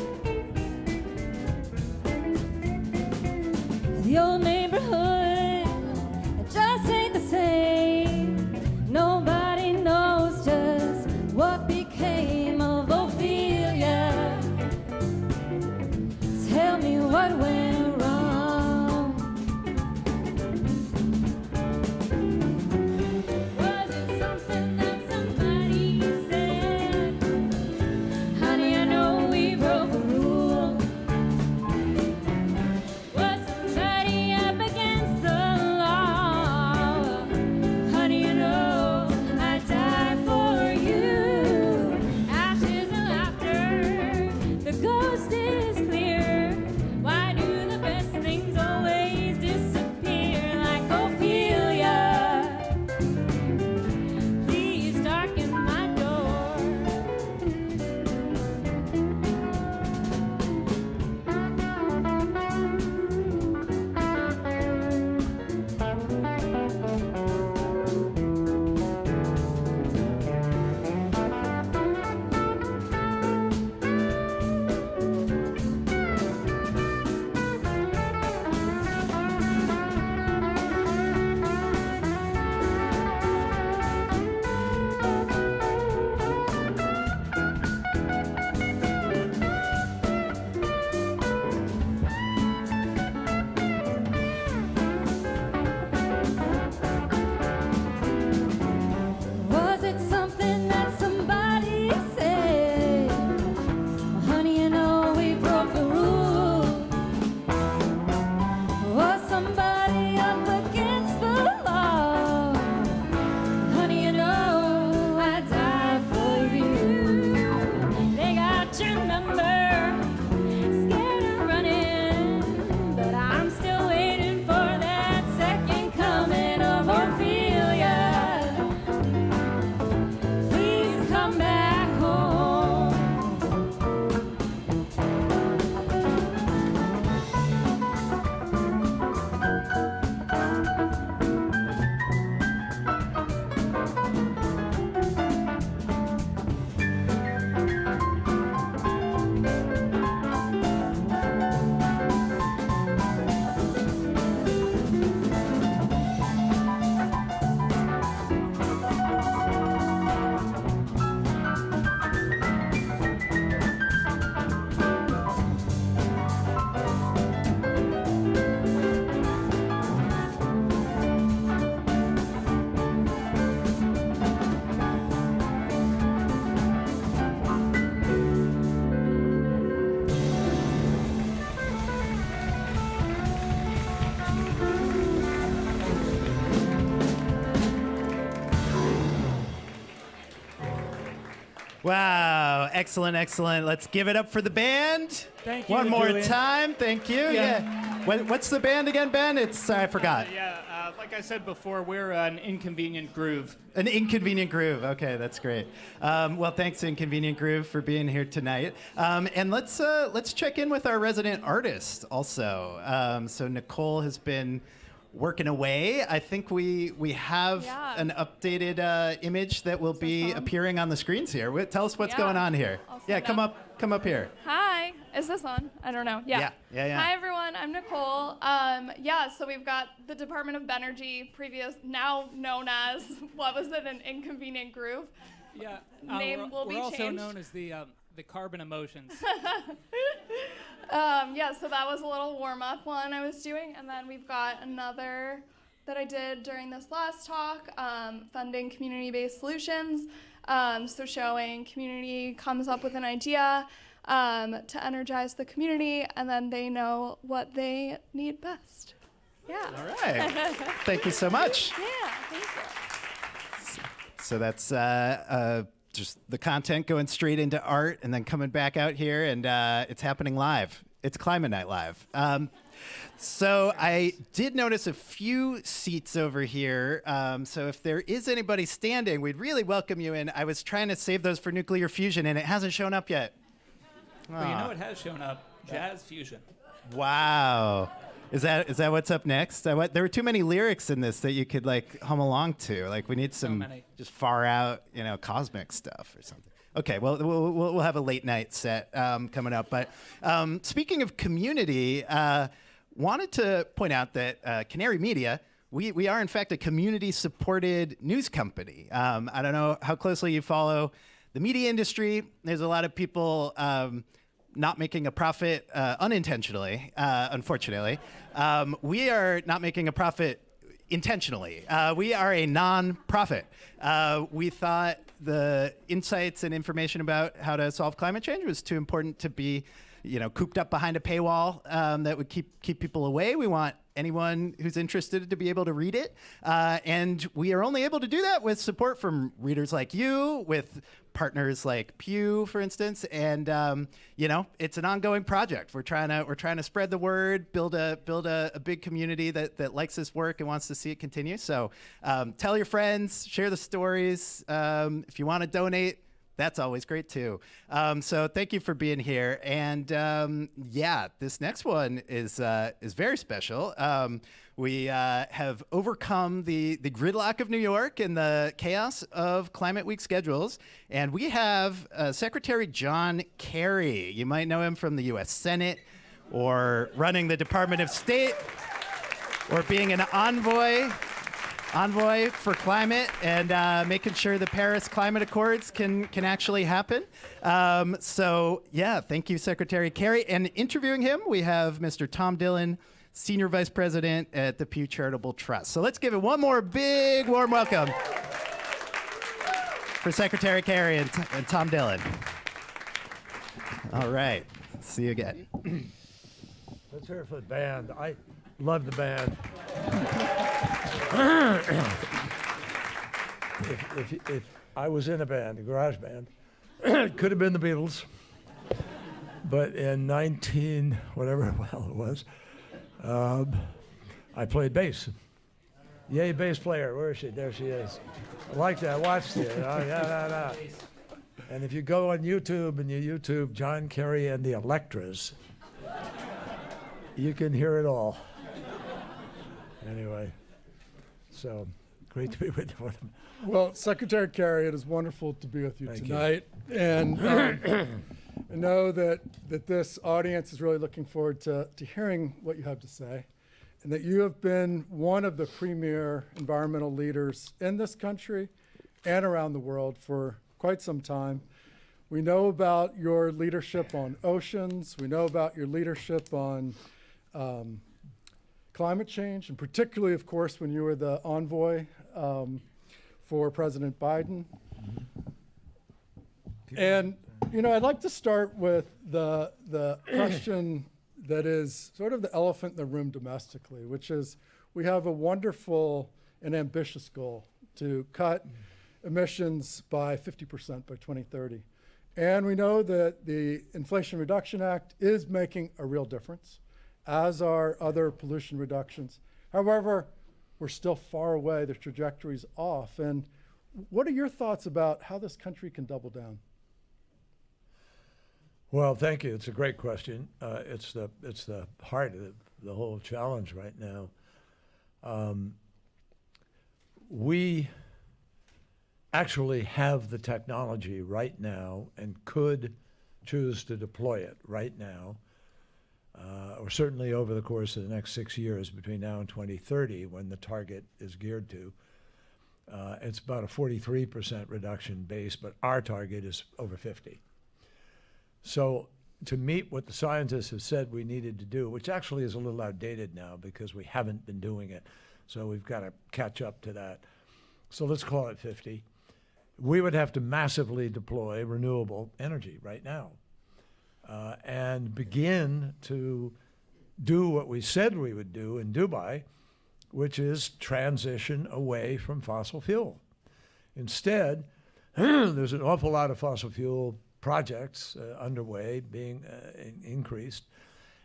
The old neighborhood, it just ain't the same. Nobody knows just what became of Ophelia. Tell me what went wrong. Was it something that somebody said? Honey, I know we broke a rule. Was somebody up against the law? Honey, you know I'd die for you. Ashes and laughter, the ghost is clear. Why do the best things always disappear like Ophelia? Please darken my door. Was it something that somebody said? Honey, you know we broke the rule. Was somebody up against the law? Honey, you know I'd die for you. They got your number, scared of running, but I'm still waiting for that second coming of Ophelia. Please come back home. Wow, excellent, excellent. Let's give it up for the band. Thank you, One more Julian. time, thank you. Yeah. What's the band again, Ben? I forgot. Like I said before, we're an Inconvenient Groove. An Inconvenient Groove. Okay, that's great. Well, thanks, Inconvenient Groove, for being here tonight. And let's check in with our resident artist also. So Nicole has been working away. I think we have an updated image that will be appearing on the screens here. Tell us what's going on here. Come up here. Hi, is this on? I don't know. Yeah. Hi everyone, I'm Nicole. So we've got the Department of Benergy, now known as, what was it, an inconvenient groove? Yeah. Name will be we're also changed. known as the carbon emotions. So that was a little warm-up one I was doing, and then we've got another that I did during this last talk, funding community-based solutions. So showing community comes up with an idea to energize the community, and then they know what they need best. Yeah. All right. Thank you so much. Yeah, thank you. So that's just the content going straight into art and then coming back out here, and it's happening live. It's Climate Night Live. So I did notice a few seats over here. So if there is anybody standing, we'd really welcome you in. I was trying to save those for nuclear fusion, and it hasn't shown up yet. Well, you know it has shown up. Jazz fusion. Wow. Is that what's up next? There were too many lyrics in this that you could like hum along to. Like we need some just far out, cosmic stuff or something. Okay, well, we'll have a late night set coming up. But speaking of community, wanted to point out that Canary Media, we are in fact a community-supported news company. I don't know how closely you follow the media industry. There's a lot of people not making a profit unintentionally, unfortunately. We are not making a profit intentionally. We are a non-profit. We thought the insights and information about how to solve climate change was too important to be, cooped up behind a paywall that would keep people away. We want anyone who's interested to be able to read it. And we are only able to do that with support from readers like you, with partners like Pew, for instance. And, it's an ongoing project. We're trying to spread the word, build a big community that likes this work and wants to see it continue. So tell your friends, share the stories. If you want to donate, that's always great too. So thank you for being here. And this next one is very special. We have overcome the gridlock of New York and the chaos of Climate Week schedules. And we have Secretary John Kerry. You might know him from the U.S. Senate or running the Department of State or being an envoy for climate and making sure the Paris Climate Accords can actually happen. Thank you, Secretary Kerry. And interviewing him, we have Mr. Tom Dillon, Senior Vice President at the Pew Charitable Trust. So let's give it one more big warm welcome for Secretary Kerry and Tom Dillon. All right, see you again. Let's hear it for the band. I love the band. If I was in a band, a garage band, it could have been the Beatles. But in whatever it was, I played bass. Yay, bass player. Where is she? There she is. I like that. Watch it. And if you go on YouTube and you YouTube John Kerry and the Electras, you can hear it all. Anyway, so great to be with you. Well, Secretary Kerry, it is wonderful to be with you Thank tonight. You. And I know that this audience is really looking forward to hearing what you have to say, and that you have been one of the premier environmental leaders in this country and around the world for quite some time. We know about your leadership on oceans. We know about your leadership on climate change, and particularly, of course, when you were the envoy for President Biden. And, I'd like to start with the question that is sort of the elephant in the room domestically, which is we have a wonderful and ambitious goal to cut emissions by 50% by 2030. And we know that the Inflation Reduction Act is making a real difference, as are other pollution reductions. However, we're still far away. The trajectory's off. And what are your thoughts about how this country can double down? Well, thank you. It's a great question. It's the heart of the whole challenge right now. We actually have the technology right now and could choose to deploy it right now, or certainly over the course of the next 6 years between now and 2030, when the target is geared to. It's about a 43% reduction base, but our target is over 50. So to meet what the scientists have said we needed to do, which actually is a little outdated now because we haven't been doing it, so we've got to catch up to that. So let's call it 50. We would have to massively deploy renewable energy right now and begin to do what we said we would do in Dubai, which is transition away from fossil fuel. Instead, there's an awful lot of fossil fuel projects underway, being increased,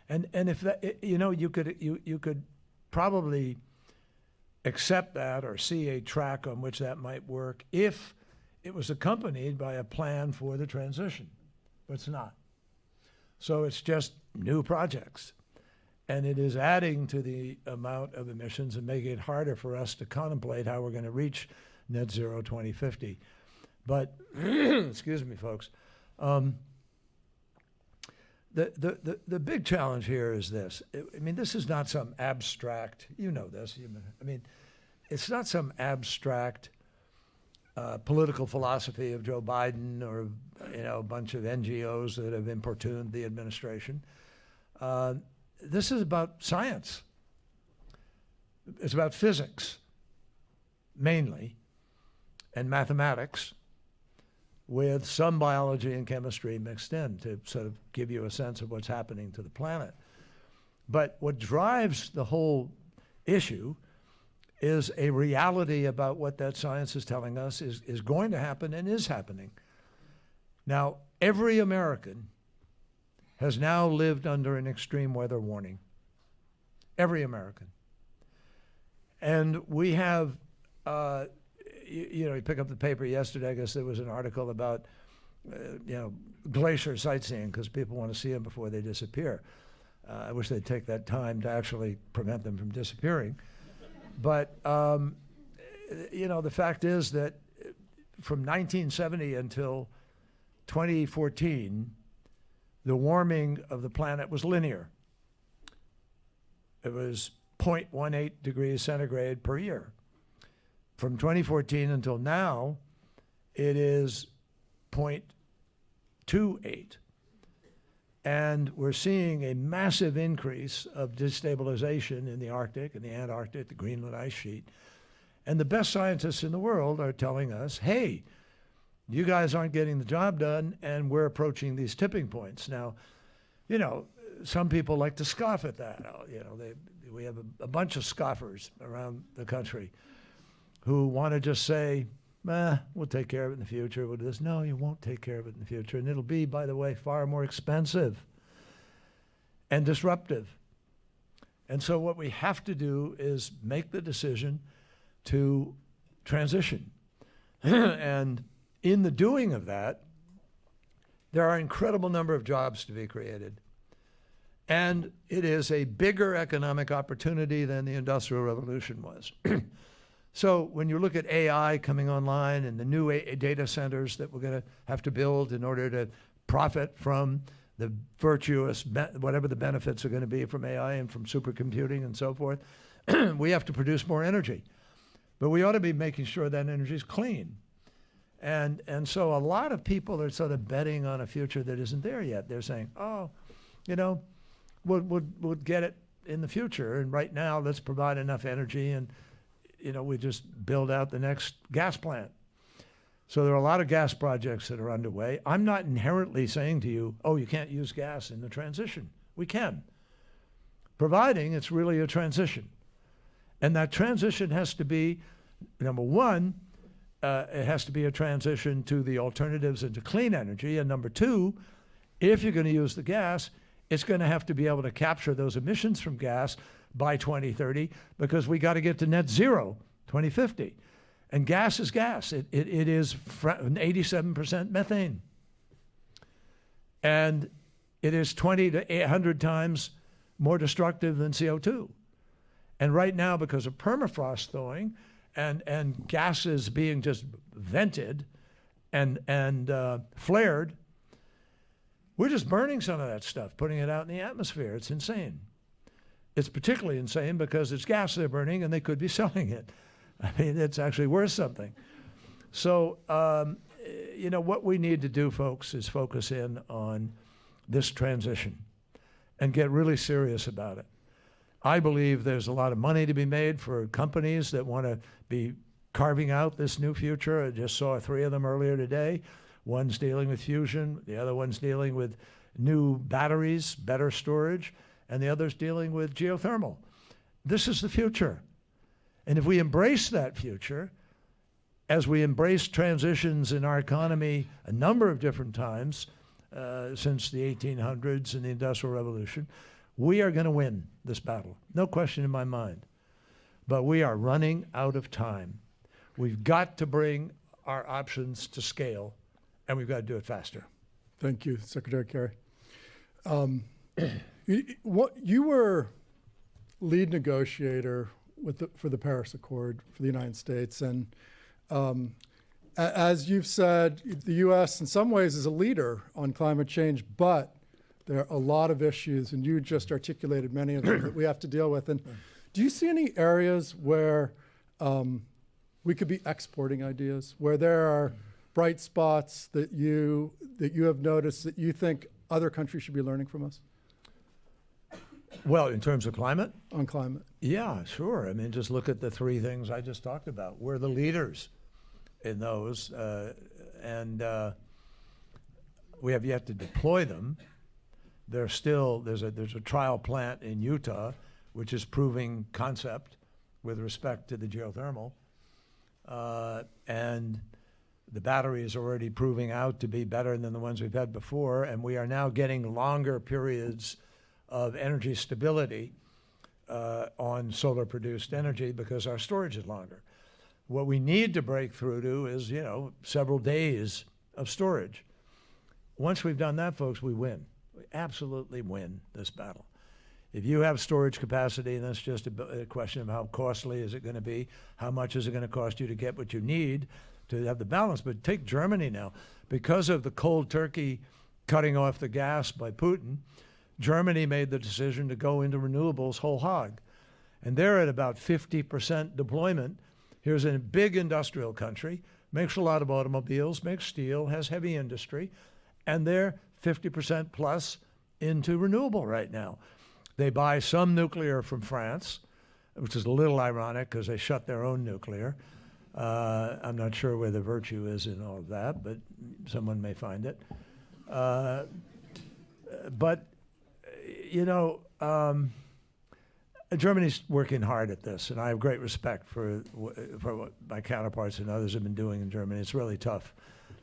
and if that, you could probably accept that or see a track on which that might work if it was accompanied by a plan for the transition, but it's not. So it's just new projects. And it is adding to the amount of emissions and making it harder for us to contemplate how we're going to reach net zero 2050. But, excuse me, folks, the big challenge here is this. I mean, this is not some abstract, you know this, I mean, it's not some abstract political philosophy of Joe Biden or, a bunch of NGOs that have importuned the administration. This is about science. It's about physics, mainly, and mathematics, with some biology and chemistry mixed in to sort of give you a sense of what's happening to the planet. But what drives the whole issue is a reality about what that science is telling us is going to happen and is happening. Now, every American has now lived under an extreme weather warning. Every American. And we have, you pick up the paper yesterday, I guess there was an article about, glacier sightseeing because people want to see them before they disappear. I wish they'd take that time to actually prevent them from disappearing. But, the fact is that from 1970 until 2014, the warming of the planet was linear. It was 0.18 degrees centigrade per year. From 2014 until now, it is 0.28. And we're seeing a massive increase of destabilization in the Arctic and the Antarctic, the Greenland ice sheet. And the best scientists in the world are telling us, hey, you guys aren't getting the job done, and we're approaching these tipping points. Now, some people like to scoff at that. We have a bunch of scoffers around the country who want to just say, we'll take care of it in the future. We'll do this. No, you won't take care of it in the future. And it'll be, by the way, far more expensive and disruptive. And so what we have to do is make the decision to transition. And in the doing of that, there are an incredible number of jobs to be created. And it is a bigger economic opportunity than the Industrial Revolution was. So when you look at AI coming online and the new data centers that we're going to have to build in order to profit from the virtuous, whatever the benefits are going to be from AI and from supercomputing and so forth, we have to produce more energy. But we ought to be making sure that energy is clean. And so a lot of people are sort of betting on a future that isn't there yet. They're saying, we'll get it in the future. And right now, let's provide enough energy and we just build out the next gas plant. So there are a lot of gas projects that are underway. I'm not inherently saying to you, you can't use gas in the transition. We can, providing it's really a transition. And that transition has to be, number one, it has to be a transition to the alternatives and to clean energy. And number two, if you're going to use the gas, it's going to have to be able to capture those emissions from gas by 2030 because we got to get to net zero 2050. And gas is gas. It is 87% methane. And it is 20 to 100 times more destructive than CO2. And right now, because of permafrost thawing and gases being just vented and flared, we're just burning some of that stuff, putting it out in the atmosphere. It's insane. It's particularly insane because it's gas they're burning and they could be selling it. I mean, it's actually worth something. So, what we need to do, folks, is focus in on this transition and get really serious about it. I believe there's a lot of money to be made for companies that want to be carving out this new future. I just saw 3 of them earlier today. One's dealing with fusion, the other one's dealing with new batteries, better storage, and the other's dealing with geothermal. This is the future. And if we embrace that future, as we embrace transitions in our economy a number of different times since the 1800s and the Industrial Revolution, we are going to win this battle. No question in my mind. But we are running out of time. We've got to bring our options to scale, and we've got to do it faster. Thank you, Secretary Kerry. You were lead negotiator for the Paris Accord for the United States, and as you've said, the U.S. in some ways is a leader on climate change, but there are a lot of issues, and you just articulated many of them that we have to deal with. And do you see any areas where we could be exporting ideas, where there are bright spots that you have noticed that you think other countries should be learning from us? Well, in terms of climate? On climate. Yeah, sure. I mean, just look at the 3 things I just talked about. We're the leaders in those, and we have yet to deploy them. There's a trial plant in Utah, which is proving concept with respect to the geothermal, and the battery is already proving out to be better than the ones we've had before, and we are now getting longer periods of energy stability on solar-produced energy because our storage is longer. What we need to break through to is, several days of storage. Once we've done that, folks, we win. We absolutely win this battle. If you have storage capacity, that's just a question of how costly is it going to be, how much is it going to cost you to get what you need to have the balance. But take Germany now. Because of the cold turkey cutting off the gas by Putin, Germany made the decision to go into renewables whole hog. And they're at about 50% deployment. Here's a big industrial country, makes a lot of automobiles, makes steel, has heavy industry, and they're 50% plus into renewable right now. They buy some nuclear from France, which is a little ironic because they shut their own nuclear. I'm not sure where the virtue is in all of that, but someone may find it. Germany's working hard at this, and I have great respect for what my counterparts and others have been doing in Germany. It's really tough,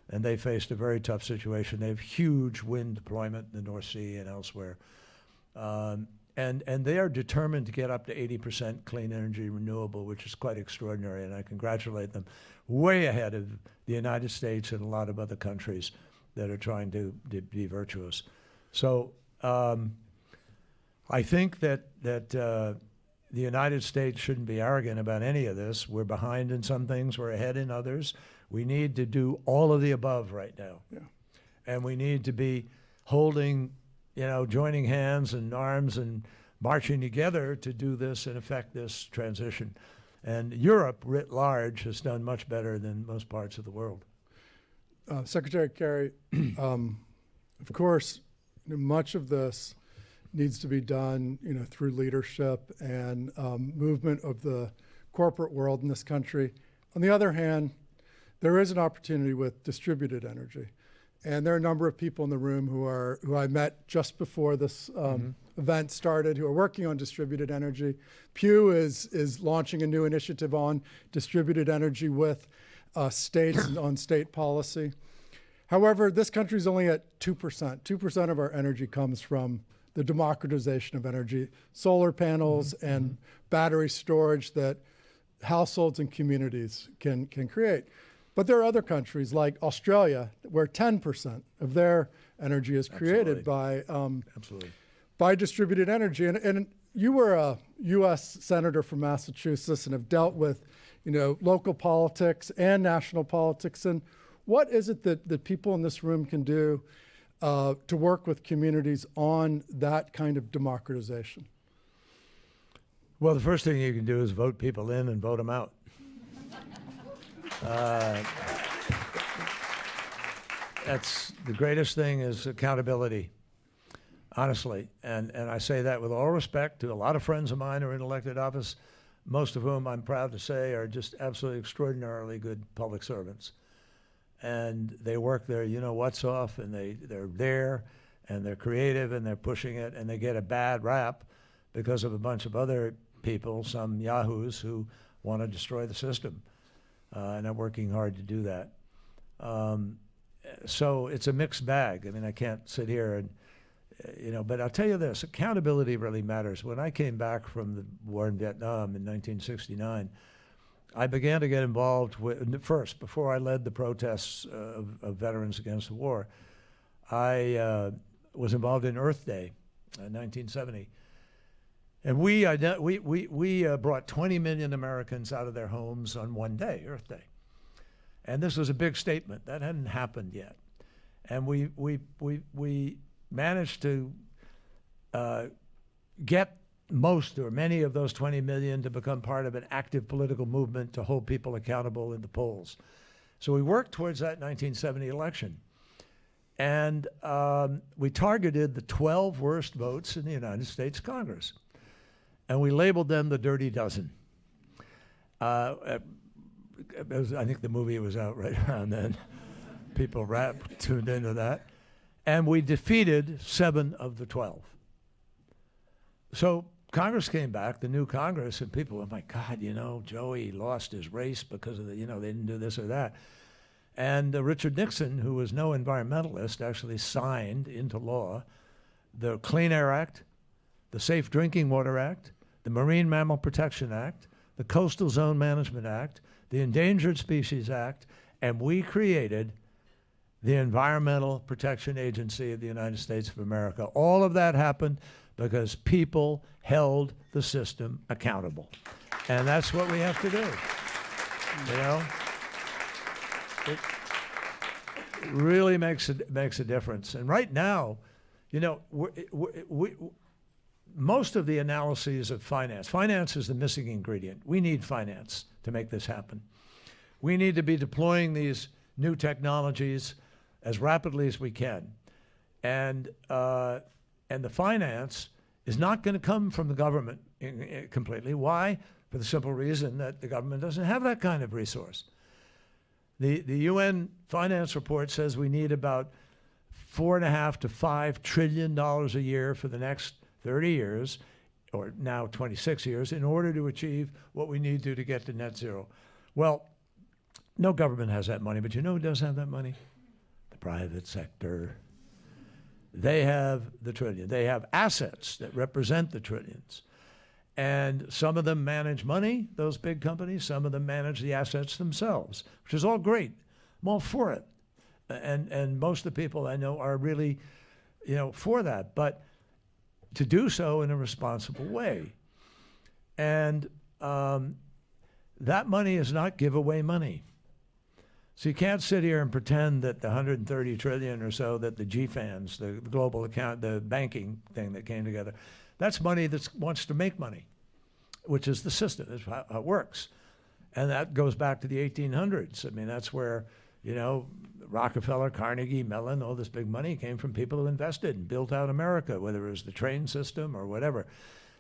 and they faced a very tough situation. They have huge wind deployment in the North Sea and elsewhere, and they are determined to get up to 80% clean energy renewable, which is quite extraordinary, and I congratulate them. Way ahead of the United States and a lot of other countries that are trying to be virtuous. So I think that the United States shouldn't be arrogant about any of this. We're behind in some things, we're ahead in others. We need to do all of the above right now. Yeah. And we need to be holding, joining hands and arms and marching together to do this and affect this transition. And Europe, writ large, has done much better than most parts of the world. Secretary Kerry, of course, much of this needs to be done, through leadership and movement of the corporate world in this country. On the other hand, there is an opportunity with distributed energy, and there are a number of people in the room who I met just before this event started who are working on distributed energy. Pew is launching a new initiative on distributed energy with states and on state policy. However, this country is only at 2%. 2% of our energy comes from the democratization of energy, solar panels and battery storage that households and communities can create. But there are other countries like Australia where 10% of their energy is created by distributed energy. And you were a U.S. Senator from Massachusetts and have dealt with, local politics and national politics. And what is it that people in this room can do to work with communities on that kind of democratization? Well, the first thing you can do is vote people in and vote them out. That's the greatest thing is accountability, honestly. And I say that with all respect to a lot of friends of mine who are in elected office, most of whom I'm proud to say are just absolutely extraordinarily good public servants. And they work their what's off, and they're there, and they're creative, and they're pushing it, and they get a bad rap because of a bunch of other people, some yahoos who want to destroy the system. And I'm working hard to do that. So it's a mixed bag. I mean, I can't sit here and, but I'll tell you this, accountability really matters. When I came back from the war in Vietnam in 1969, I began to get involved with, first, before I led the protests of veterans against the war, I was involved in Earth Day in 1970. And we brought 20 million Americans out of their homes on one day, Earth Day. And this was a big statement. That hadn't happened yet. And we managed to get most or many of those 20 million to become part of an active political movement to hold people accountable in the polls. So we worked towards that 1970 election. And we targeted the 12 worst votes in the United States Congress. And we labeled them the Dirty Dozen. I think the movie was out right around then. People tuned into that. And we defeated 7 of the 12. So Congress came back, the new Congress, and people, oh my God, Joey lost his race because of they didn't do this or that. And Richard Nixon, who was no environmentalist, actually signed into law the Clean Air Act, the Safe Drinking Water Act, the Marine Mammal Protection Act, the Coastal Zone Management Act, the Endangered Species Act, and we created the Environmental Protection Agency of the United States of America. All of that happened because people held the system accountable. And that's what we have to do. It really makes a difference. And right now, most of the analyses of finance is the missing ingredient. We need finance to make this happen. We need to be deploying these new technologies as rapidly as we can. And the finance is not going to come from the government completely. Why? For the simple reason that the government doesn't have that kind of resource. The UN finance report says we need about $4.5 to $5 trillion a year for the next 30 years, or now 26 years, in order to achieve what we need to get to net zero. Well, no government has that money, but who does have that money? The private sector. They have the trillion. They have assets that represent the trillions. And some of them manage money, those big companies. Some of them manage the assets themselves, which is all great. I'm all for it. And most of the people I know are really, for that. But to do so in a responsible way. And that money is not giveaway money. So you can't sit here and pretend that the 130 trillion or so that the GFANs, the global account, the banking thing that came together, that's money that wants to make money, which is the system. That's how it works. And that goes back to the 1800s. I mean, that's where, Rockefeller, Carnegie, Mellon, all this big money came from people who invested and built out America, whether it was the train system or whatever.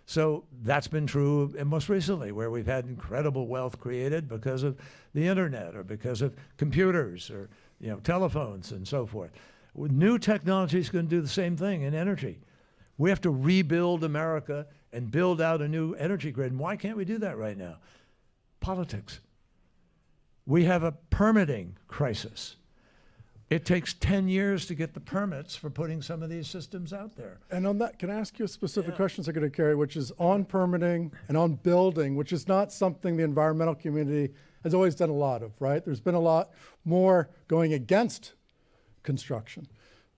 So that's been true most recently, where we've had incredible wealth created because of the internet or because of computers or telephones and so forth. New technology is going to do the same thing in energy. We have to rebuild America and build out a new energy grid. And why can't we do that right now? Politics. We have a permitting crisis. It takes 10 years to get the permits for putting some of these systems out there. And on that, can I ask you a specific question, Secretary Kerry, which is on permitting and on building, which is not something the environmental community has always done a lot of, right? There's been a lot more going against construction.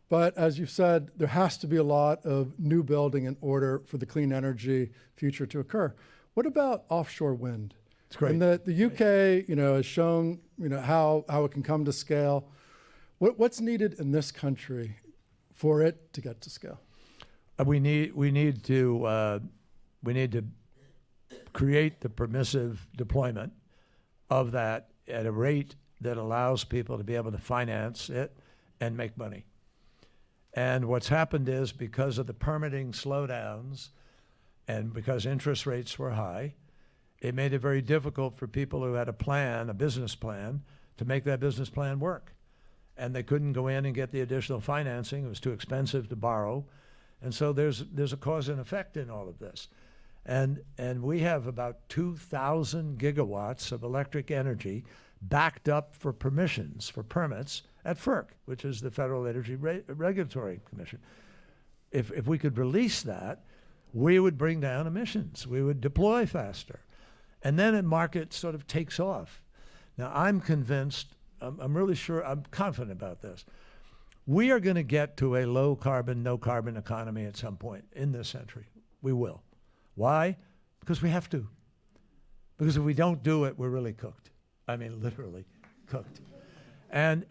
But as you've said, there has to be a lot of new building in order for the clean energy future to occur. What about offshore wind? It's great. And the UK, has shown, how it can come to scale. What's needed in this country for it to get to scale? We need to create the permissive deployment of that at a rate that allows people to be able to finance it and make money. And what's happened is, because of the permitting slowdowns and because interest rates were high, it made it very difficult for people who had a business plan, to make that business plan work. And they couldn't go in and get the additional financing. It was too expensive to borrow. And so there's a cause and effect in all of this. And we have about 2,000 gigawatts of electric energy backed up for permits at FERC, which is the Federal Energy Regulatory Commission. If we could release that, we would bring down emissions. We would deploy faster. And then the market sort of takes off. Now, I'm convinced, I'm really sure, I'm confident about this. We are going to get to a low carbon, no carbon economy at some point in this century. We will. Why? Because we have to. Because if we don't do it, we're really cooked. I mean, literally cooked. And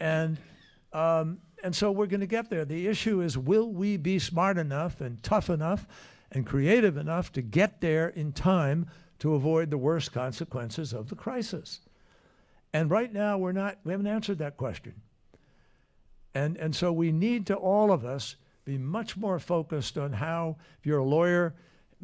so we're going to get there. The issue is, will we be smart enough and tough enough and creative enough to get there in time to avoid the worst consequences of the crisis? And right now, we haven't answered that question. And so we need to, all of us, be much more focused on how, if you're a lawyer,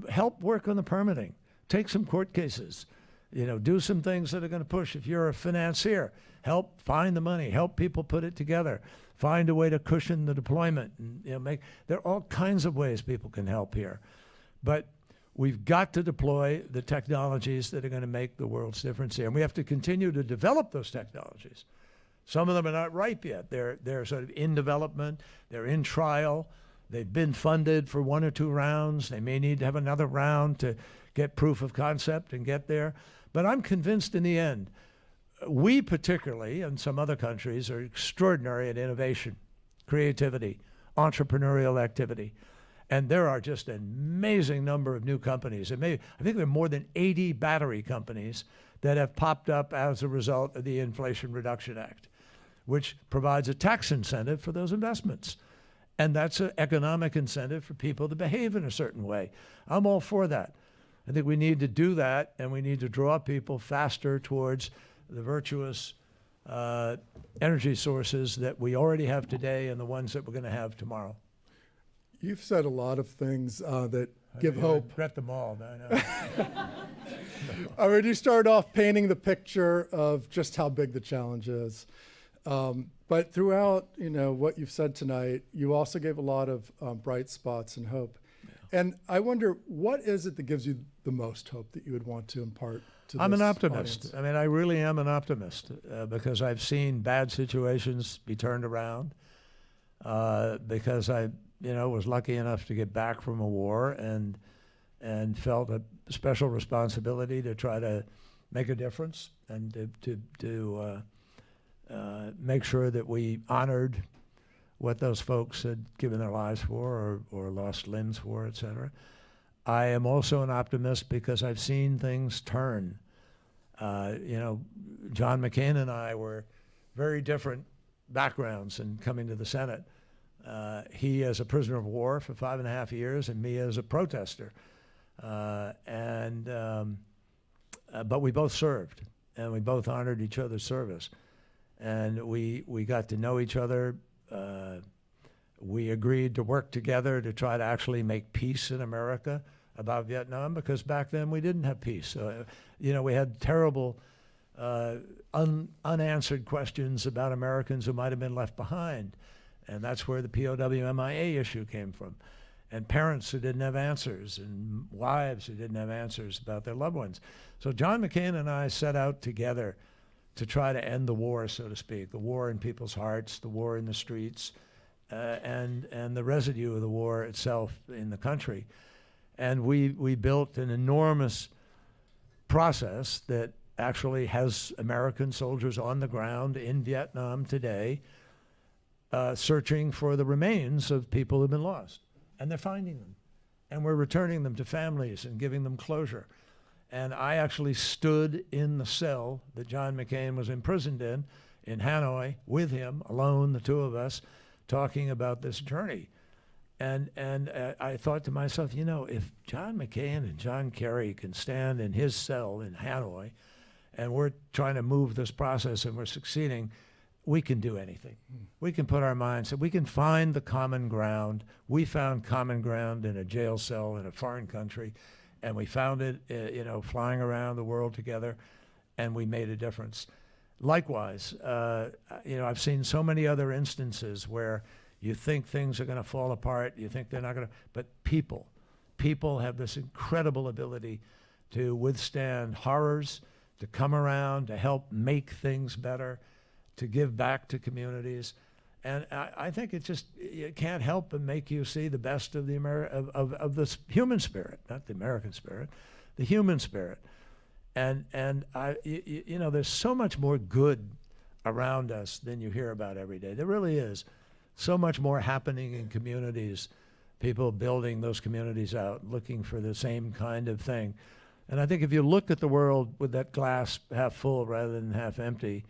help work on the permitting. Take some court cases. Do some things that are going to push. If you're a financier, help find the money. Help people put it together. Find a way to cushion the deployment. And, there are all kinds of ways people can help here. But we've got to deploy the technologies that are going to make the world's difference here. And we have to continue to develop those technologies. Some of them are not ripe yet. They're sort of in development. They're in trial. They've been funded for 1 or 2 rounds. They may need to have another round to get proof of concept and get there. But I'm convinced in the end, we particularly, and some other countries, are extraordinary at innovation, creativity, entrepreneurial activity. And there are just an amazing number of new companies. I think there are more than 80 battery companies that have popped up as a result of the Inflation Reduction Act, which provides a tax incentive for those investments. And that's an economic incentive for people to behave in a certain way. I'm all for that. I think we need to do that, and we need to draw people faster towards the virtuous energy sources that we already have today and the ones that we're going to have tomorrow. You've said a lot of things that give hope. I regret them all. I know. I mean, you started off painting the picture of just how big the challenge is. But throughout, what you've said tonight, you also gave a lot of bright spots and hope. Yeah. And I wonder, what is it that gives you the most hope that you would want to impart to I'm this an optimist. audience? I mean, I really am an optimist because I've seen bad situations be turned around, because I was lucky enough to get back from a war and felt a special responsibility to try to make a difference and to make sure that we honored what those folks had given their lives for or lost limbs for, et cetera. I am also an optimist because I've seen things turn. John McCain and I were very different backgrounds in coming to the Senate. He as a prisoner of war for 5.5 years and me as a protester. But we both served and we both honored each other's service. And we got to know each other. We agreed to work together to try to actually make peace in America about Vietnam, because back then we didn't have peace. We had terrible unanswered questions about Americans who might have been left behind. And that's where the POW-MIA issue came from. And parents who didn't have answers and wives who didn't have answers about their loved ones. So John McCain and I set out together to try to end the war, so to speak, the war in people's hearts, the war in the streets, and the residue of the war itself in the country. And we built an enormous process that actually has American soldiers on the ground in Vietnam today, searching for the remains of people who've been lost. And they're finding them. And we're returning them to families and giving them closure. And I actually stood in the cell that John McCain was imprisoned in Hanoi, with him, alone, the two of us, talking about this journey. And I thought to myself, you know, if John McCain and John Kerry can stand in his cell in Hanoi, and we're trying to move this process and we're succeeding, we can do anything. We can put our minds, we can find the common ground. We found common ground in a jail cell in a foreign country, and we found it, flying around the world together, and we made a difference. Likewise, I've seen so many other instances where you think things are going to fall apart, you think they're not going to, but people have this incredible ability to withstand horrors, to come around, to help make things better, to give back to communities. And I think it can't help but make you see the best of the of the human spirit, not the American spirit, the human spirit. And there's so much more good around us than you hear about every day. There really is. So much more happening in communities, people building those communities out, looking for the same kind of thing. And I think if you look at the world with that glass half full rather than half empty,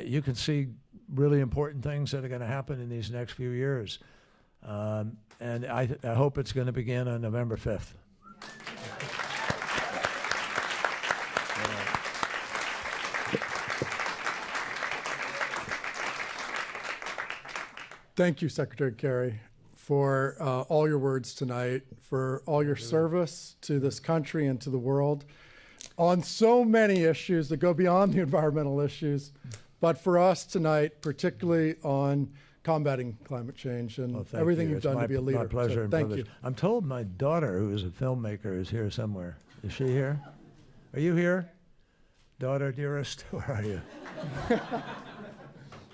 you can see really important things that are going to happen in these next few years. And I hope it's going to begin on November 5th. Thank you, Secretary Kerry, for all your words tonight, for all your service to this country and to the world on so many issues that go beyond the environmental issues, but for us tonight, particularly on combating climate change and everything you've done to be a leader. My pleasure So and thank privilege. you. I'm told my daughter, who is a filmmaker, is here somewhere. Is she here? Are you here? Daughter, dearest, where are you?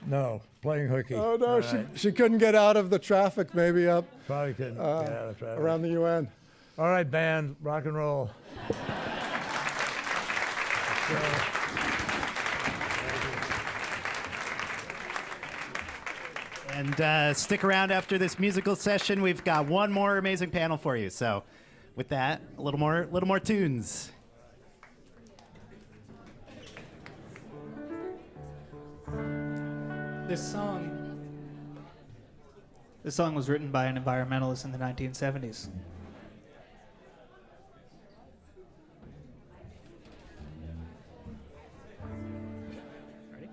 No, playing hooky. Oh, no, All she, right. she couldn't get out of the traffic, maybe up Probably couldn't get out of traffic. around the UN. All right, band, rock and roll. And stick around after this musical session. We've got one more amazing panel for you. So with that, a little more tunes. This song was written by an environmentalist in the 1970s. Ready?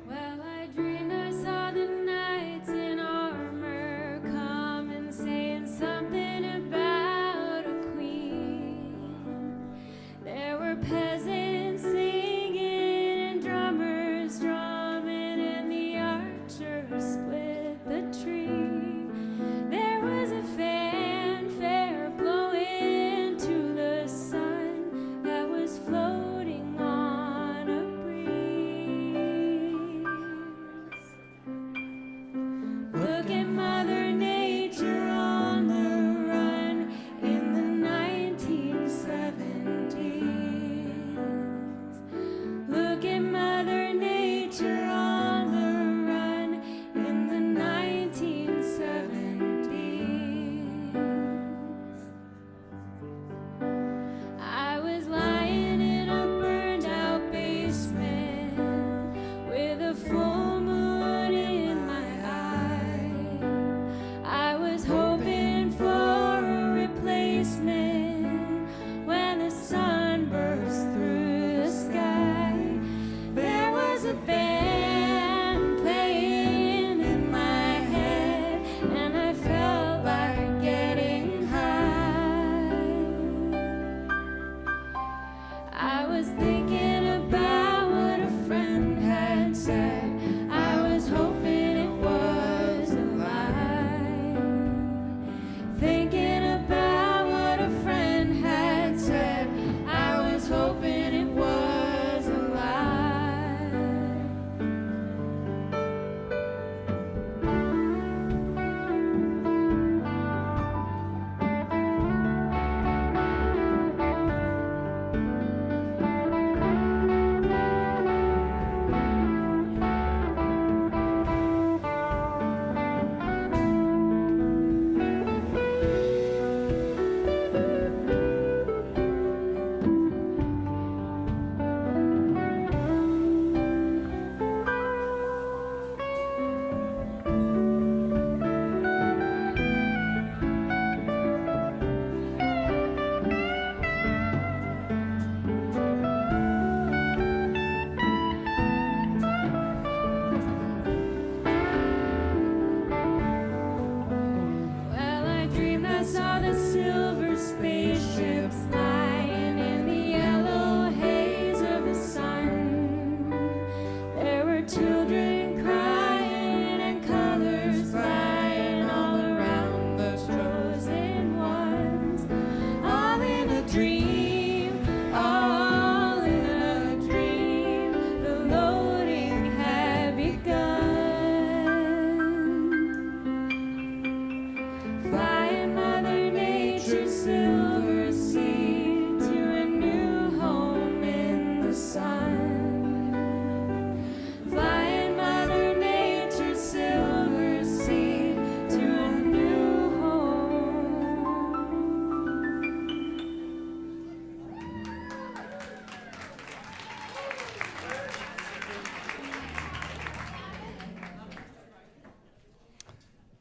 Well, I dreamed I saw the knights in armor come and saying something about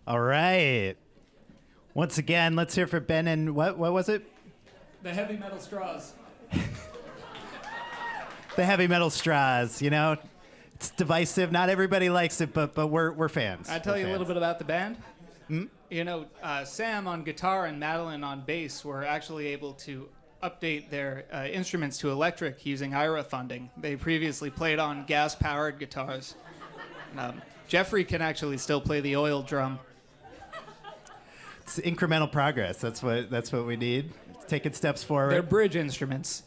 All right. Once again, let's hear for Ben and what was it? The heavy metal straws. The heavy metal straws, you know? It's divisive. Not everybody likes it, but we're fans. I tell We're you a little fans. bit about the band. You know, Sam on guitar and Madeline on bass were actually able to update their instruments to electric using IRA funding. They previously played on gas-powered guitars. Jeffrey can actually still play the oil drum. It's incremental progress. That's what we need. It's taking steps forward. They're bridge instruments.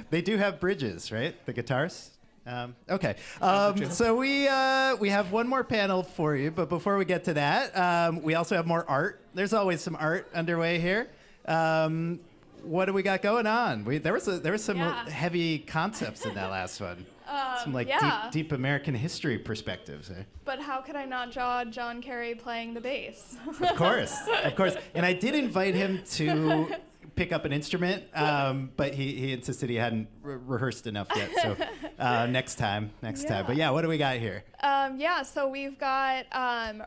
They do have bridges, right? The guitars. Okay. So we have one more panel for you, but before we get to that, we also have more art. There's always some art underway here. What do we got going on? There was some heavy concepts in that last one. Some deep American history perspectives. Eh? But how could I not draw John Kerry playing the bass? Of course. And I did invite him to pick up an instrument, but he insisted he hadn't rehearsed enough yet. So next time. But yeah, what do we got here? So we've got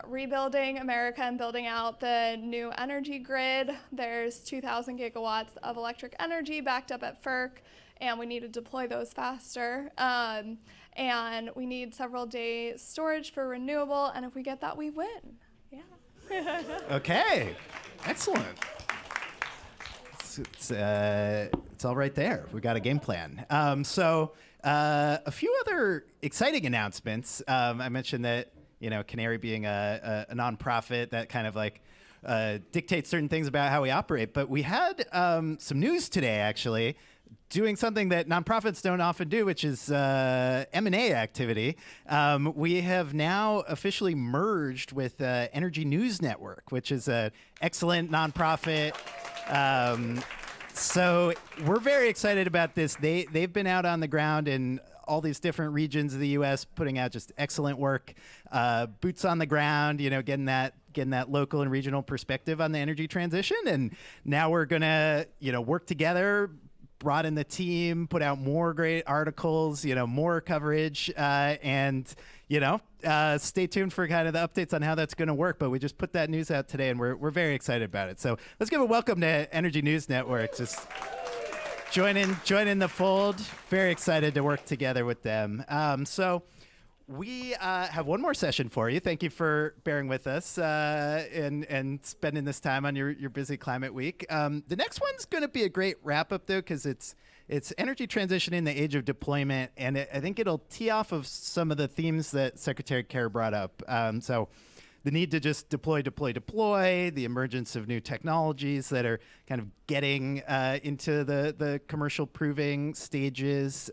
rebuilding America and building out the new energy grid. There's 2,000 gigawatts of electric energy backed up at FERC, and we need to deploy those faster. And we need several days storage for renewable, and if we get that, we win. Yeah. Okay, excellent. It's all right there. We got a game plan. A few other exciting announcements. I mentioned that Canary being a nonprofit that kind of like dictates certain things about how we operate. But we had some news today, actually, doing something that nonprofits don't often do, which is M&A activity. We have now officially merged with Energy News Network, which is an excellent nonprofit. So we're very excited about this. They've been out on the ground in all these different regions of the U.S. putting out just excellent work, boots on the ground, getting that local and regional perspective on the energy transition. And now we're gonna, work together, broaden the team, put out more great articles, more coverage, and stay tuned for kind of the updates on how that's going to work. But we just put that news out today, and we're very excited about it. So let's give a welcome to Energy News Network. Just join in the fold. Very excited to work together with them. So we have one more session for you. Thank you for bearing with us and spending this time on your busy climate week. The next one's going to be a great wrap up, though, because it's energy transition in the age of deployment, and I think it'll tee off of some of the themes that Secretary Kerry brought up. So the need to just deploy, the emergence of new technologies that are kind of getting into the commercial proving stages.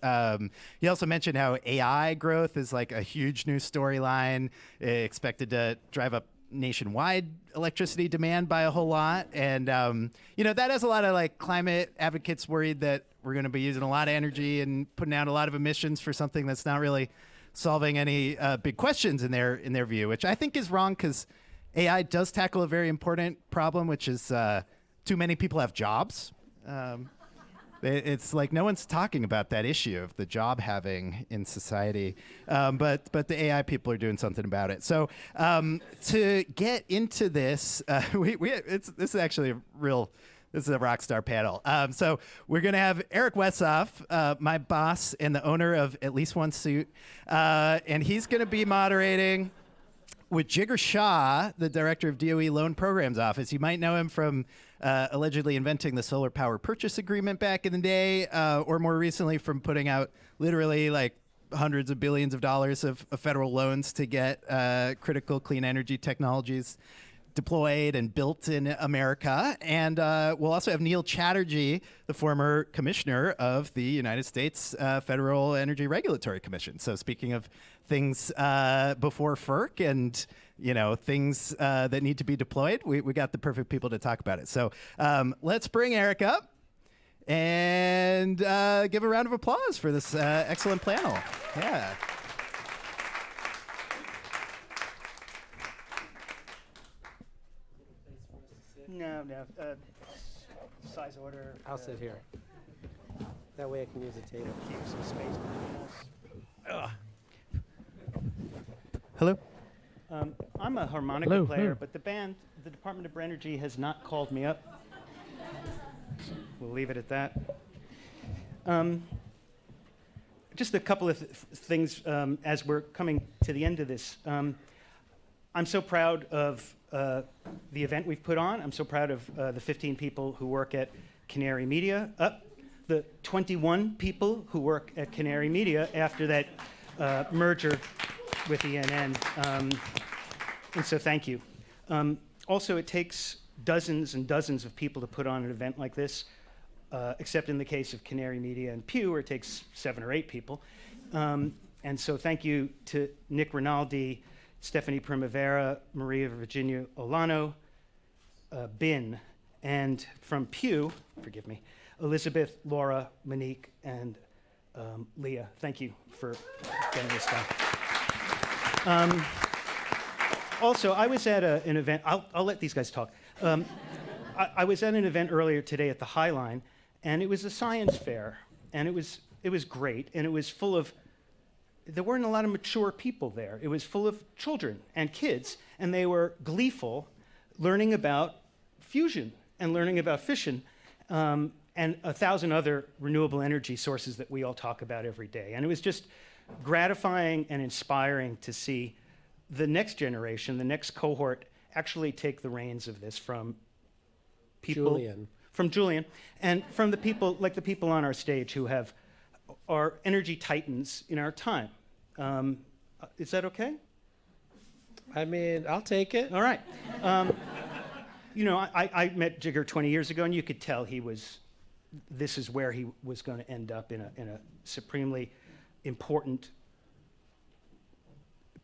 He also mentioned how AI growth is like a huge new storyline, expected to drive up nationwide electricity demand by a whole lot. And, that has a lot of like climate advocates worried that we're going to be using a lot of energy and putting out a lot of emissions for something that's not really solving any big questions in their view, which I think is wrong, because AI does tackle a very important problem, which is too many people have jobs. It's like no one's talking about that issue of the job having in society, but the AI people are doing something about it. So to get into this, this is actually this is a rock star panel. So we're going to have Eric Westhoff, my boss and the owner of At Least One Suit, and he's going to be moderating with Jigar Shah, the director of DOE Loan Programs Office. You might know him from allegedly inventing the solar power purchase agreement back in the day, or more recently from putting out literally like hundreds of billions of dollars of federal loans to get critical clean energy technologies deployed and built in America. And we'll also have Neil Chatterjee, the former commissioner of the United States Federal Energy Regulatory Commission. So speaking of things before FERC and things that need to be deployed, we got the perfect people to talk about it. So let's bring Eric up and give a round of applause for this excellent panel. Yeah. No. Size order. I'll sit here. That way I can use the table. Keep some space between us. Hello. I'm a harmonica player, but the band, the Department of Energy, has not called me up. We'll leave it at that. Just a couple of things as we're coming to the end of this. I'm so proud of the event we've put on. I'm so proud of the 15 people who work at Canary Media, the 21 people who work at Canary Media after that merger with ENN. And so thank you. Also, it takes dozens and dozens of people to put on an event like this, except in the case of Canary Media and Pew, where it takes 7 or 8 people. And so thank you to Nick Rinaldi, Stephanie Primavera, Maria Virginia Olano, Bin, and from Pew, forgive me, Elizabeth, Laura, Monique, and Leah. Thank you for getting this done. Also, I was at an event, I'll let these guys talk. I was at an event earlier today at the High Line, and it was a science fair, and it was great, and it was full of, there weren't a lot of mature people there. It was full of children and kids, and they were gleeful, learning about fusion and learning about fission, and 1,000 other renewable energy sources that we all talk about every day. And it was just gratifying and inspiring to see the next generation, the next cohort, actually take the reins of this from people, from Julian, and from the people, like the people on our stage who are energy titans in our time. Is that okay? I mean, I'll take it. All right. You know, I met Jigar 20 years ago, and you could tell this is where he was going to end up in a supremely important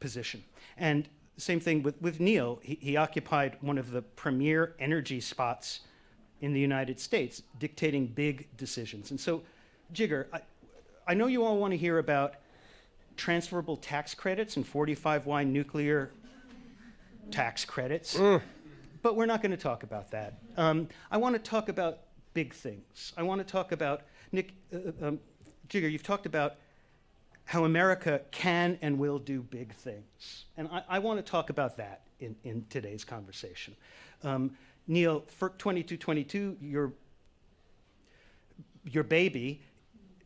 position. And same thing with Neil. He occupied one of the premier energy spots in the United States, dictating big decisions. And so, Jigar, I know you all want to hear about transferable tax credits and 45Y nuclear tax credits, but we're not going to talk about that. I want to talk about big things. I want to talk about, Nick, Jigar, you've talked about how America can and will do big things. And I want to talk about that in today's conversation. Neil, FERC 2222, your baby,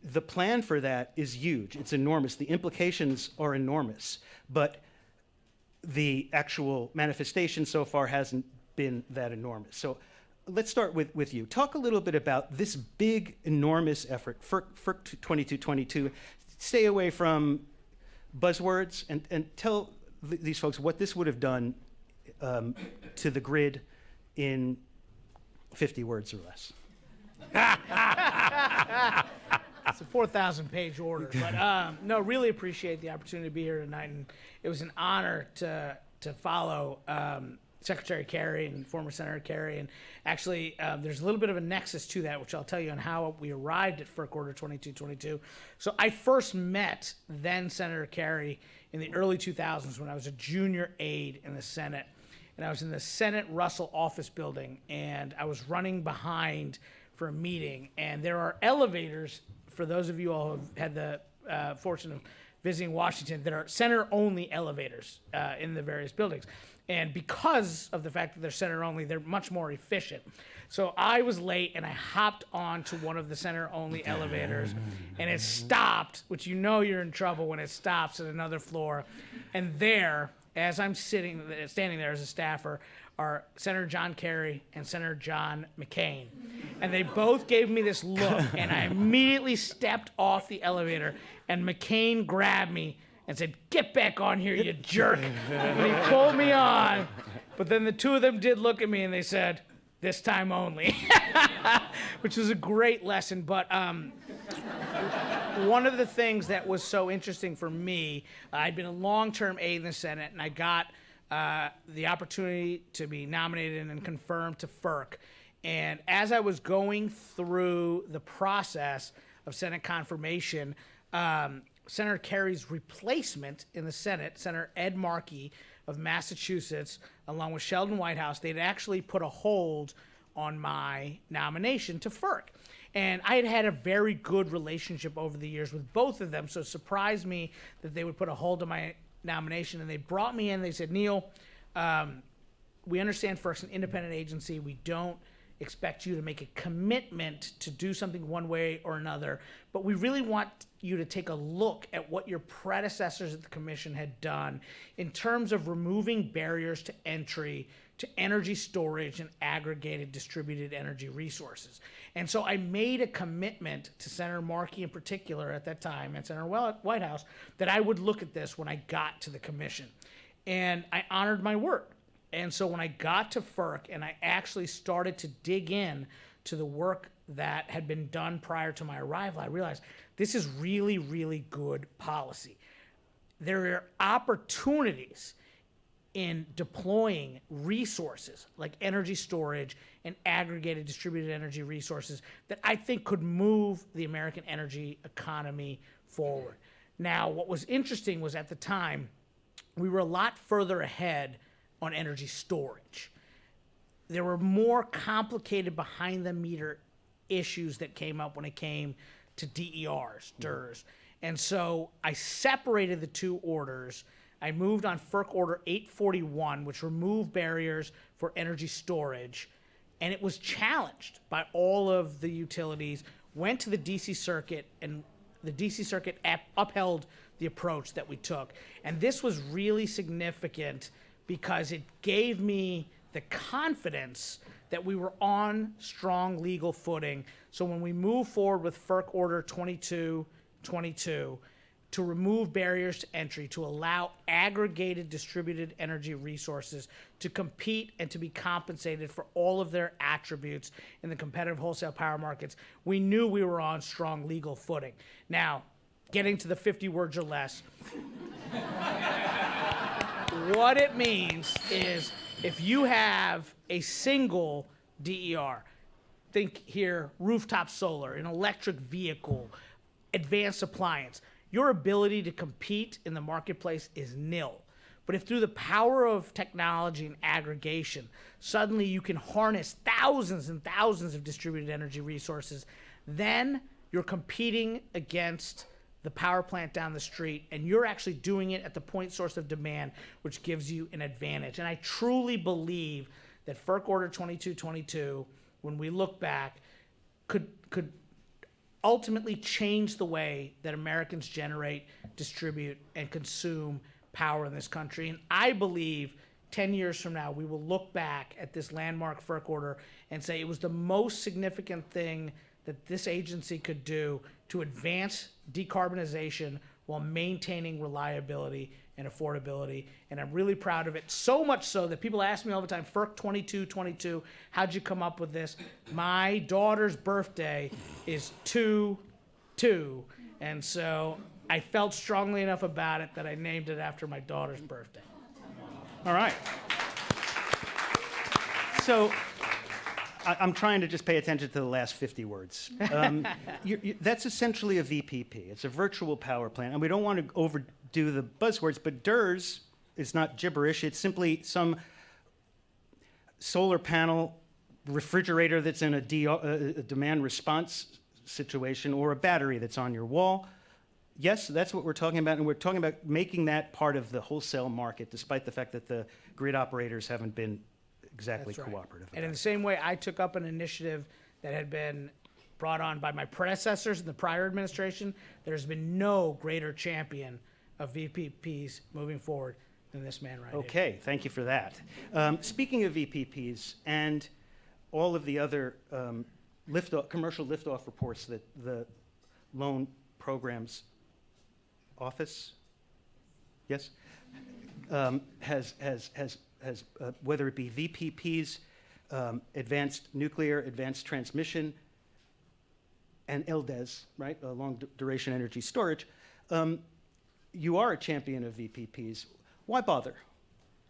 the plan for that is huge. It's enormous. The implications are enormous. But the actual manifestation so far hasn't been that enormous. So let's start with you. Talk a little bit about this big, enormous effort, FERC 2222. Stay away from buzzwords and tell these folks what this would have done to the grid in 50 words or less. It's a 4,000-page order, but no, really appreciate the opportunity to be here tonight, and it was an honor to follow Secretary Kerry and former Senator Kerry, and actually there's a little bit of a nexus to that, which I'll tell you on how we arrived at FERC Order 2222. So I first met then Senator Kerry in the early 2000s when I was a junior aide in the Senate, and I was in the Senate Russell office building, and I was running behind for a meeting, and there are elevators, for those of you all who have had the fortune of visiting Washington, that are center-only elevators in the various buildings. And because of the fact that they're center-only, they're much more efficient. So I was late, and I hopped onto one of the center-only elevators, and it stopped, which you know you're in trouble when it stops at another floor. And there, as I'm standing there as a staffer, are Senator John Kerry and Senator John McCain. And they both gave me this look, and I immediately stepped off the elevator, and McCain grabbed me and said, "Get back on here, you jerk." And he pulled me on. But then the two of them did look at me, and they said, "This time only," which was a great lesson. But one of the things that was so interesting for me, I'd been a long-term aide in the Senate, and I got the opportunity to be nominated and confirmed to FERC. And as I was going through the process of Senate confirmation, Senator Kerry's replacement in the Senate, Senator Ed Markey of Massachusetts, along with Sheldon Whitehouse, they'd actually put a hold on my nomination to FERC. And I had had a very good relationship over the years with both of them, so it surprised me that they would put a hold on my nomination, and they brought me in. They said, Neil, we understand FERC's an independent agency. We don't expect you to make a commitment to do something one way or another, but we really want you to take a look at what your predecessors at the commission had done in terms of removing barriers to entry to energy storage and aggregated distributed energy resources. And so I made a commitment to Senator Markey in particular at that time and Senator Whitehouse that I would look at this when I got to the commission. And I honored my word. And so when I got to FERC and I actually started to dig in to the work that had been done prior to my arrival, I realized this is really, really good policy. There are opportunities in deploying resources like energy storage and aggregated distributed energy resources that I think could move the American energy economy forward. Now, what was interesting was at the time, we were a lot further ahead on energy storage. There were more complicated behind the meter issues that came up when it came to DERs, DERs. And so I separated the two orders. I moved on FERC Order 841, which removed barriers for energy storage, and it was challenged by all of the utilities, went to the DC Circuit, and the DC Circuit upheld the approach that we took. And this was really significant because it gave me the confidence that we were on strong legal footing. So when we move forward with FERC Order 2222 to remove barriers to entry, to allow aggregated distributed energy resources to compete and to be compensated for all of their attributes in the competitive wholesale power markets, we knew we were on strong legal footing. Now, getting to the 50 words or less, what it means is if you have a single DER, think here rooftop solar, an electric vehicle, advanced appliance, your ability to compete in the marketplace is nil. But if through the power of technology and aggregation, suddenly you can harness thousands and thousands of distributed energy resources, then you're competing against the power plant down the street, and you're actually doing it at the point source of demand, which gives you an advantage. And I truly believe that FERC Order 2222, when we look back, could ultimately change the way that Americans generate, distribute, and consume power in this country. And I believe 10 years from now, we will look back at this landmark FERC order and say it was the most significant thing that this agency could do to advance decarbonization while maintaining reliability and affordability. And I'm really proud of it, so much so that people ask me all the time, FERC 2222, how'd you come up with this? My daughter's birthday is 2/2, and so I felt strongly enough about it that I named it after my daughter's birthday. All right. So I'm trying to just pay attention to the last 50 words. That's essentially a VPP. It's a virtual power plant. And we don't want to overdo the buzzwords, but DERS is not gibberish. It's simply some solar panel refrigerator that's in a demand response situation, or a battery that's on your wall. Yes, that's what we're talking about, and we're talking about making that part of the wholesale market, despite the fact that the grid operators haven't been exactly That's right. cooperative. And in the same way, I took up an initiative that had been brought on by my predecessors in the prior administration. There's been no greater champion of VPPs moving forward than this man right here. Okay, thank you for that. Speaking of VPPs and all of the other commercial liftoff reports that the Loan Programs Office, yes, has whether it be VPPs, advanced nuclear, advanced transmission, and LDES, right, long duration energy storage, you are a champion of VPPs. Why bother?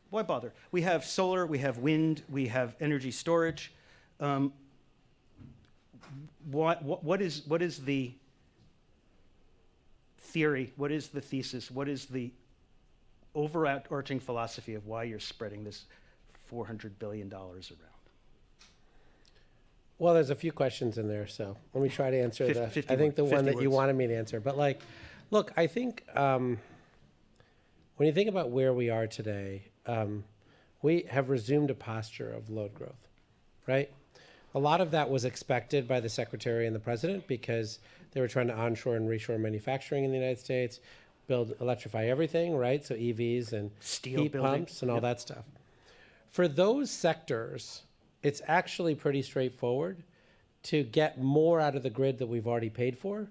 Why bother? We have solar, we have wind, we have energy storage. What is the theory? What is the thesis? What is the overarching philosophy of why you're spreading this $400 billion around? Well, there's a few questions in there, so let me try to answer I think the one that you wanted me to answer. But look, I think when you think about where we are today, we have resumed a posture of load growth, right? A lot of that was expected by the Secretary and the President because they were trying to onshore and reshore manufacturing in the United States, electrify everything, right? So EVs and Steel heat building. pumps and all that stuff. For those sectors, it's actually pretty straightforward to get more out of the grid that we've already paid for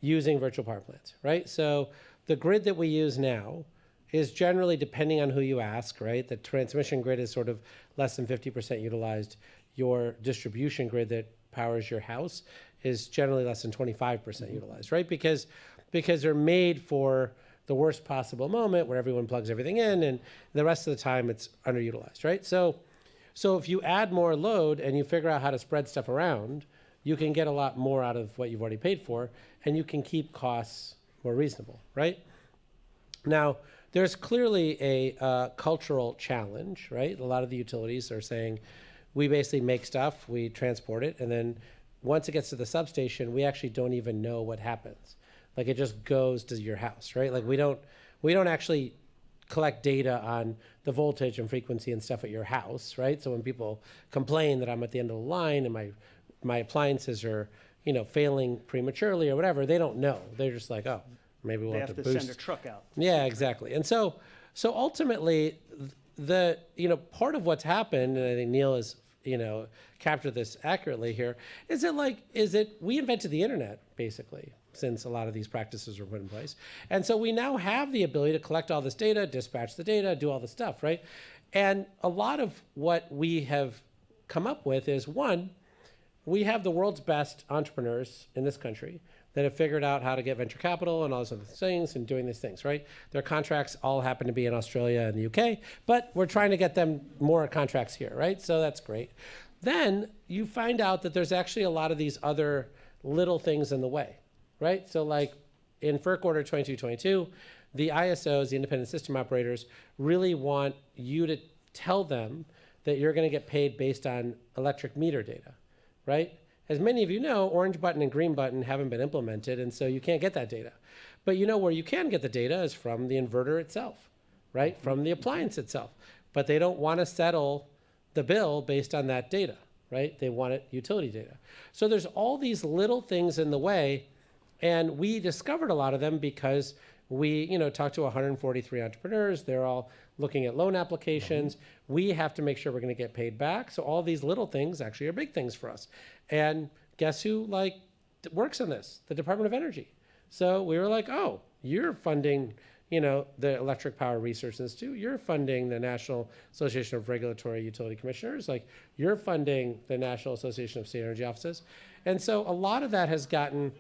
using virtual power plants, right? So the grid that we use now is generally, depending on who you ask, right? The transmission grid is sort of less than 50% utilized. Your distribution grid that powers your house is generally less than 25% utilized, right? Because they're made for the worst possible moment where everyone plugs everything in and the rest of the time it's underutilized, right? So if you add more load and you figure out how to spread stuff around, you can get a lot more out of what you've already paid for, and you can keep costs more reasonable, right? Now, there's clearly a cultural challenge, right? A lot of the utilities are saying, we basically make stuff, we transport it, and then once it gets to the substation, we actually don't even know what happens. Like it just goes to your house, right? Like we don't actually collect data on the voltage and frequency and stuff at your house, right? So when people complain that I'm at the end of the line and my appliances are, failing prematurely or whatever, they don't know. They're just like, oh, maybe we'll They have have to to boost. send a truck out. Yeah, exactly. And so ultimately, part of what's happened, and I think Neil has, captured this accurately here, is we invented the internet, basically, since a lot of these practices were put in place. And so we now have the ability to collect all this data, dispatch the data, do all the stuff, right? And a lot of what we have come up with is, one, we have the world's best entrepreneurs in this country that have figured out how to get venture capital and all those other things and doing these things, right? Their contracts all happen to be in Australia and the UK, but we're trying to get them more contracts here, right? So that's great. Then you find out that there's actually a lot of these other little things in the way, right? So like in FERC Order 2222, the ISOs, the independent system operators, really want you to tell them that you're gonna get paid based on electric meter data, right? As many of you know, orange button and green button haven't been implemented, and so you can't get that data. But where you can get the data is from the inverter itself, right? From the appliance itself. But they don't want to settle the bill based on that data, right? They want it utility data. So there's all these little things in the way, and we discovered a lot of them because we, talked to 143 entrepreneurs. They're all looking at loan applications. We have to make sure we're going to get paid back. So all these little things actually are big things for us. And guess who works on this? The Department of Energy. So we were like, oh, you're funding, the Electric Power Research Institute. You're funding the National Association of Regulatory Utility Commissioners. You're funding the National Association of State Energy Offices. And so a lot of that has gotten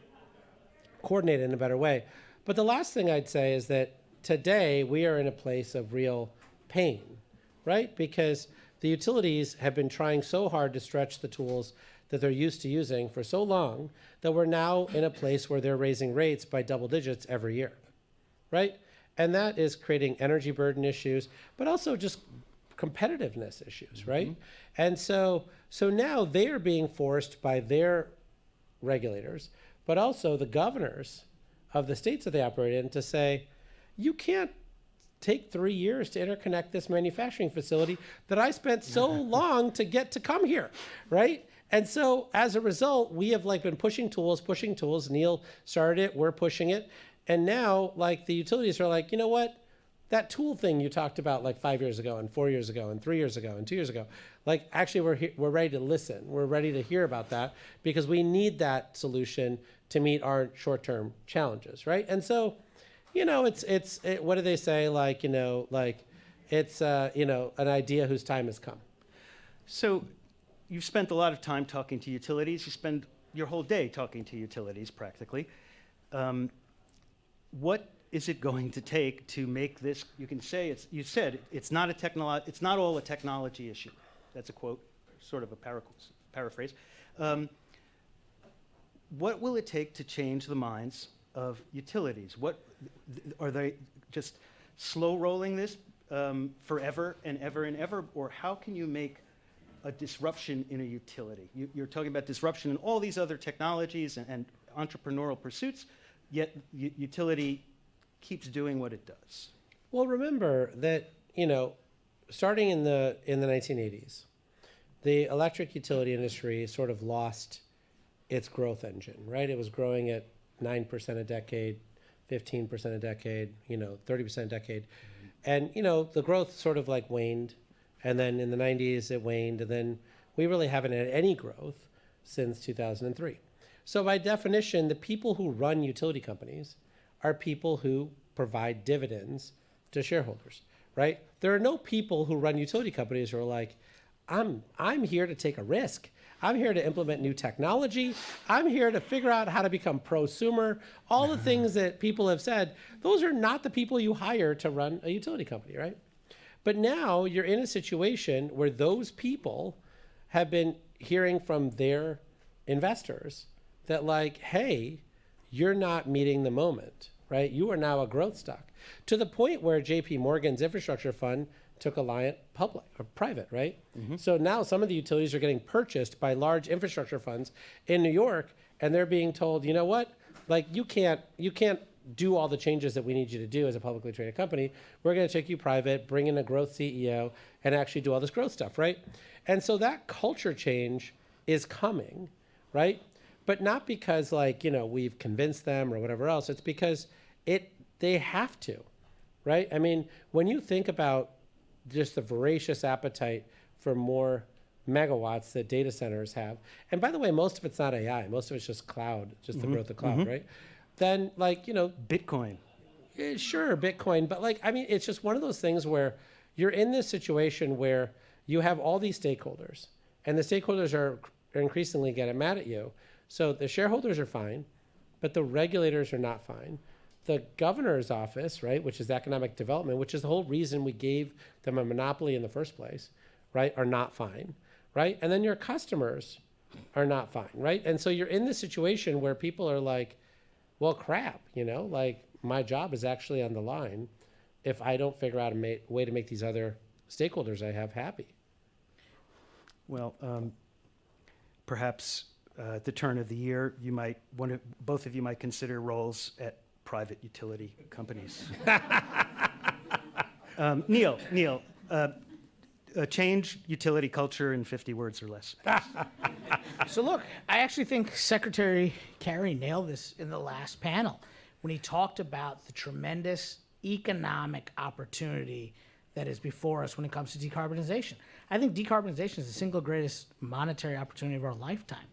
coordinated in a better way. But the last thing I'd say is that today we are in a place of real pain, right? Because the utilities have been trying so hard to stretch the tools that they're used to using for so long that we're now in a place where they're raising rates by double digits every year, right? And that is creating energy burden issues, but also just competitiveness issues, right? And so now they are being forced by their regulators, but also the governors of the states that they operate in to say, you can't take 3 years to interconnect this manufacturing facility that I spent so long to get to come here, right? And so as a result, we have been pushing tools. Neil started it, we're pushing it. And now the utilities are like, you know what? That tool thing you talked about 5 years ago and 4 years ago and 3 years ago and 2 years ago, actually we're ready to listen. We're ready to hear about that because we need that solution to meet our short-term challenges, right? And so, it's what do they say? It's an idea whose time has come. So you've spent a lot of time talking to utilities. You spend your whole day talking to utilities practically. What is it going to take to make this, you said it's not all a technology issue. That's a quote, sort of a paraphrase. What will it take to change the minds of utilities? Are they just slow rolling this forever and ever and ever, or how can you make a disruption in a utility? You're talking about disruption in all these other technologies and entrepreneurial pursuits, yet utility keeps doing what it does. Well, remember that, starting in the 1980s, the electric utility industry sort of lost its growth engine, right? It was growing at 9% a decade, 15% a decade, 30% a decade. And, the growth sort of like waned. And then in the 90s, it waned. And then we really haven't had any growth since 2003. So by definition, the people who run utility companies are people who provide dividends to shareholders, right? There are no people who run utility companies who are like, I'm here to take a risk. I'm here to implement new technology. I'm here to figure out how to become prosumer. All the things that people have said, those are not the people you hire to run a utility company, right? But now you're in a situation where those people have been hearing from their investors that like, hey, you're not meeting the moment, right? You are now a growth stock. To the point where JP Morgan's infrastructure fund took Alliant public or private, right? So now some of the utilities are getting purchased by large infrastructure funds in New York, and they're being told, you know what? Like you can't do all the changes that we need you to do as a publicly traded company. We're going to take you private, bring in a growth CEO, and actually do all this growth stuff, right? And so that culture change is coming, right? But not because we've convinced them or whatever else. It's because they have to, right? I mean, when you think about just the voracious appetite for more megawatts that data centers have, and by the way, most of it's not AI, most of it's just cloud, just the growth of cloud, right? Then Bitcoin. Sure, Bitcoin, but it's just one of those things where you're in this situation where you have all these stakeholders, and the stakeholders are increasingly getting mad at you. So the shareholders are fine, but the regulators are not fine. The governor's office, right, which is economic development, which is the whole reason we gave them a monopoly in the first place, right, are not fine, right? And then your customers are not fine, right? And so you're in this situation where people are like, well, crap, my job is actually on the line if I don't figure out a way to make these other stakeholders I have happy. Well, perhaps at the turn of the year, both of you might consider roles at private utility companies. Neil, change utility culture in 50 words or less. So look, I actually think Secretary Kerry nailed this in the last panel when he talked about the tremendous economic opportunity that is before us when it comes to decarbonization. I think decarbonization is the single greatest monetary opportunity of our lifetime.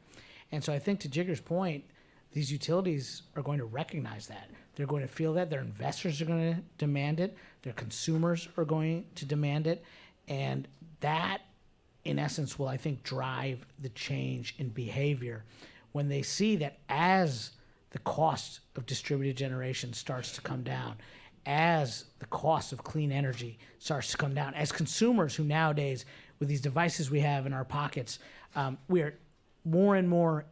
And so I think to Jigar's point, these utilities are going to recognize that. They're going to feel that. Their investors are going to demand it. Their consumers are going to demand it. And that, in essence, will, I think, drive the change in behavior when they see that as the cost of distributed generation starts to come down, as the cost of clean energy starts to come down, as consumers who nowadays, with these devices we have in our pockets, we are more and more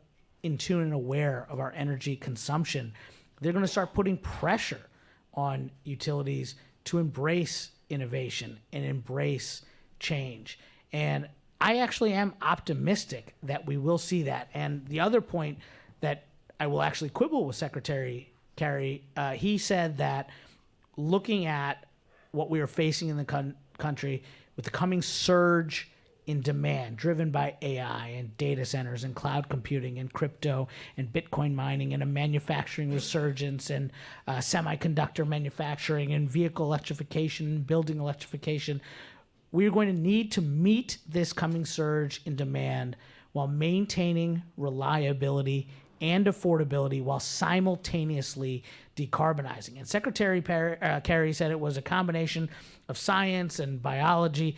in tune and aware of our energy consumption, they're going to start putting pressure on utilities to embrace innovation and embrace change. And I actually am optimistic that we will see that. And the other point that I will actually quibble with Secretary Kerry, he said that looking at what we are facing in the country with the coming surge in demand driven by AI and data centers and cloud computing and crypto and Bitcoin mining and a manufacturing resurgence and semiconductor manufacturing and vehicle electrification and building electrification, we are going to need to meet this coming surge in demand while maintaining reliability and affordability while simultaneously decarbonizing. And Secretary Kerry said it was a combination of science and biology.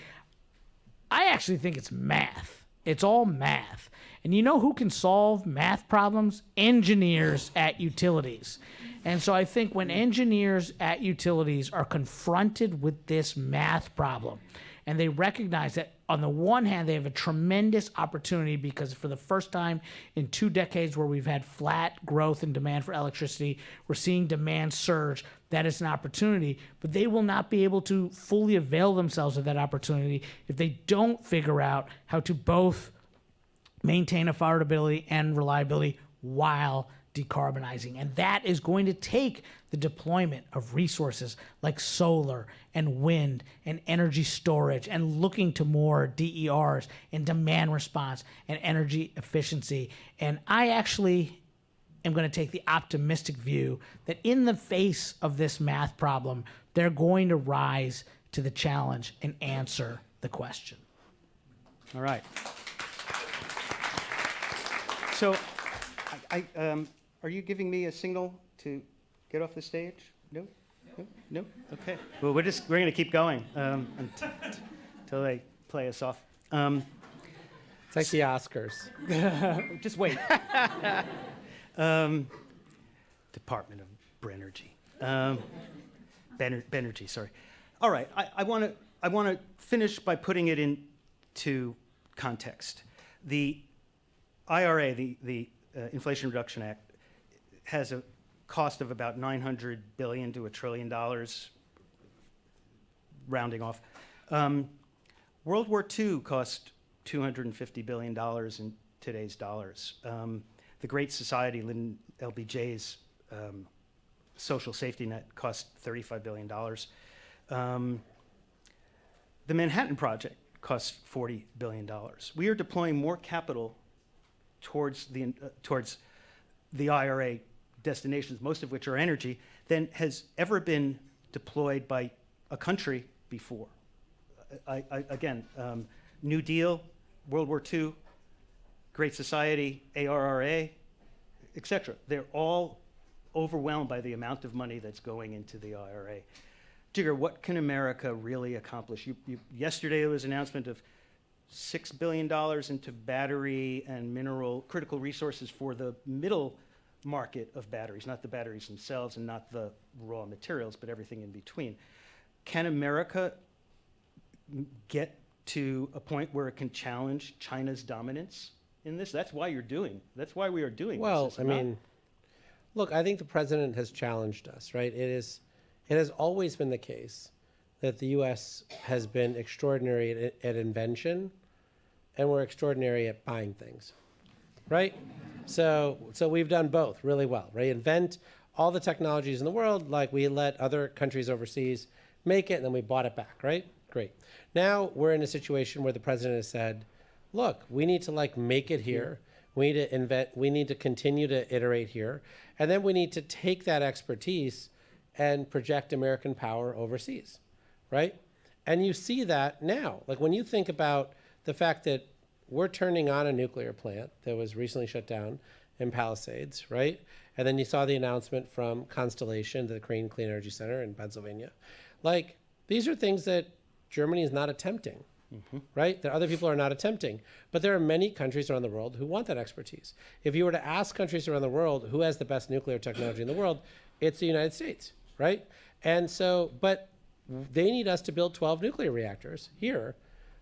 I actually think it's math. It's all math. And you know who can solve math problems? Engineers at utilities. And so I think when engineers at utilities are confronted with this math problem, and they recognize that on the one hand, they have a tremendous opportunity because for the first time in 2 decades where we've had flat growth in demand for electricity, we're seeing demand surge. That is an opportunity, but they will not be able to fully avail themselves of that opportunity if they don't figure out how to both maintain affordability and reliability while decarbonizing. And that is going to take the deployment of resources like solar and wind and energy storage and looking to more DERs and demand response and energy efficiency. And I actually am going to take the optimistic view that in the face of this math problem, they're going to rise to the challenge and answer the question. All right. So, are you giving me a signal to get off the stage? No? No? Okay. Well, we're going to keep going until they play us off. It's like the Oscars. Just wait. Department of Brenergy. Benergy, sorry. All right. I want to finish by putting it into context. The IRA, the Inflation Reduction Act, has a cost of about $900 billion to $1 trillion, rounding off. World War II cost $250 billion in today's dollars. The Great Society, Lyndon LBJ's social safety net, cost $35 billion. The Manhattan Project cost $40 billion. We are deploying more capital towards the IRA destinations, most of which are energy, than has ever been deployed by a country before. Again, New Deal, World War II, Great Society, ARRA, etc. They're all overwhelmed by the amount of money that's going into the IRA. Jigar, what can America really accomplish? Yesterday there was an announcement of $6 billion into battery and mineral critical resources for the middle market of batteries, not the batteries themselves and not the raw materials, but everything in between. Can America get to a point where it can challenge China's dominance in this? That's why we are doing well, this. I mean, look, I think the president has challenged us, right? It has always been the case that the U.S. has been extraordinary at invention, and we're extraordinary at buying things, right? So we've done both really well, right? Invent all the technologies in the world, like we let other countries overseas make it, and then we bought it back, right? Great. Now we're in a situation where the president has said, look, we need to make it here. We need to invent, we need to continue to iterate here. And then we need to take that expertise and project American power overseas, right? And you see that now. Like when you think about the fact that we're turning on a nuclear plant that was recently shut down in Palisades, right? And then you saw the announcement from Constellation, the Greene Clean Energy Center in Pennsylvania. Like, these are things that Germany is not attempting, right? That other people are not attempting. But there are many countries around the world who want that expertise. If you were to ask countries around the world who has the best nuclear technology in the world, it's the United States, right? And so, but they need us to build 12 nuclear reactors here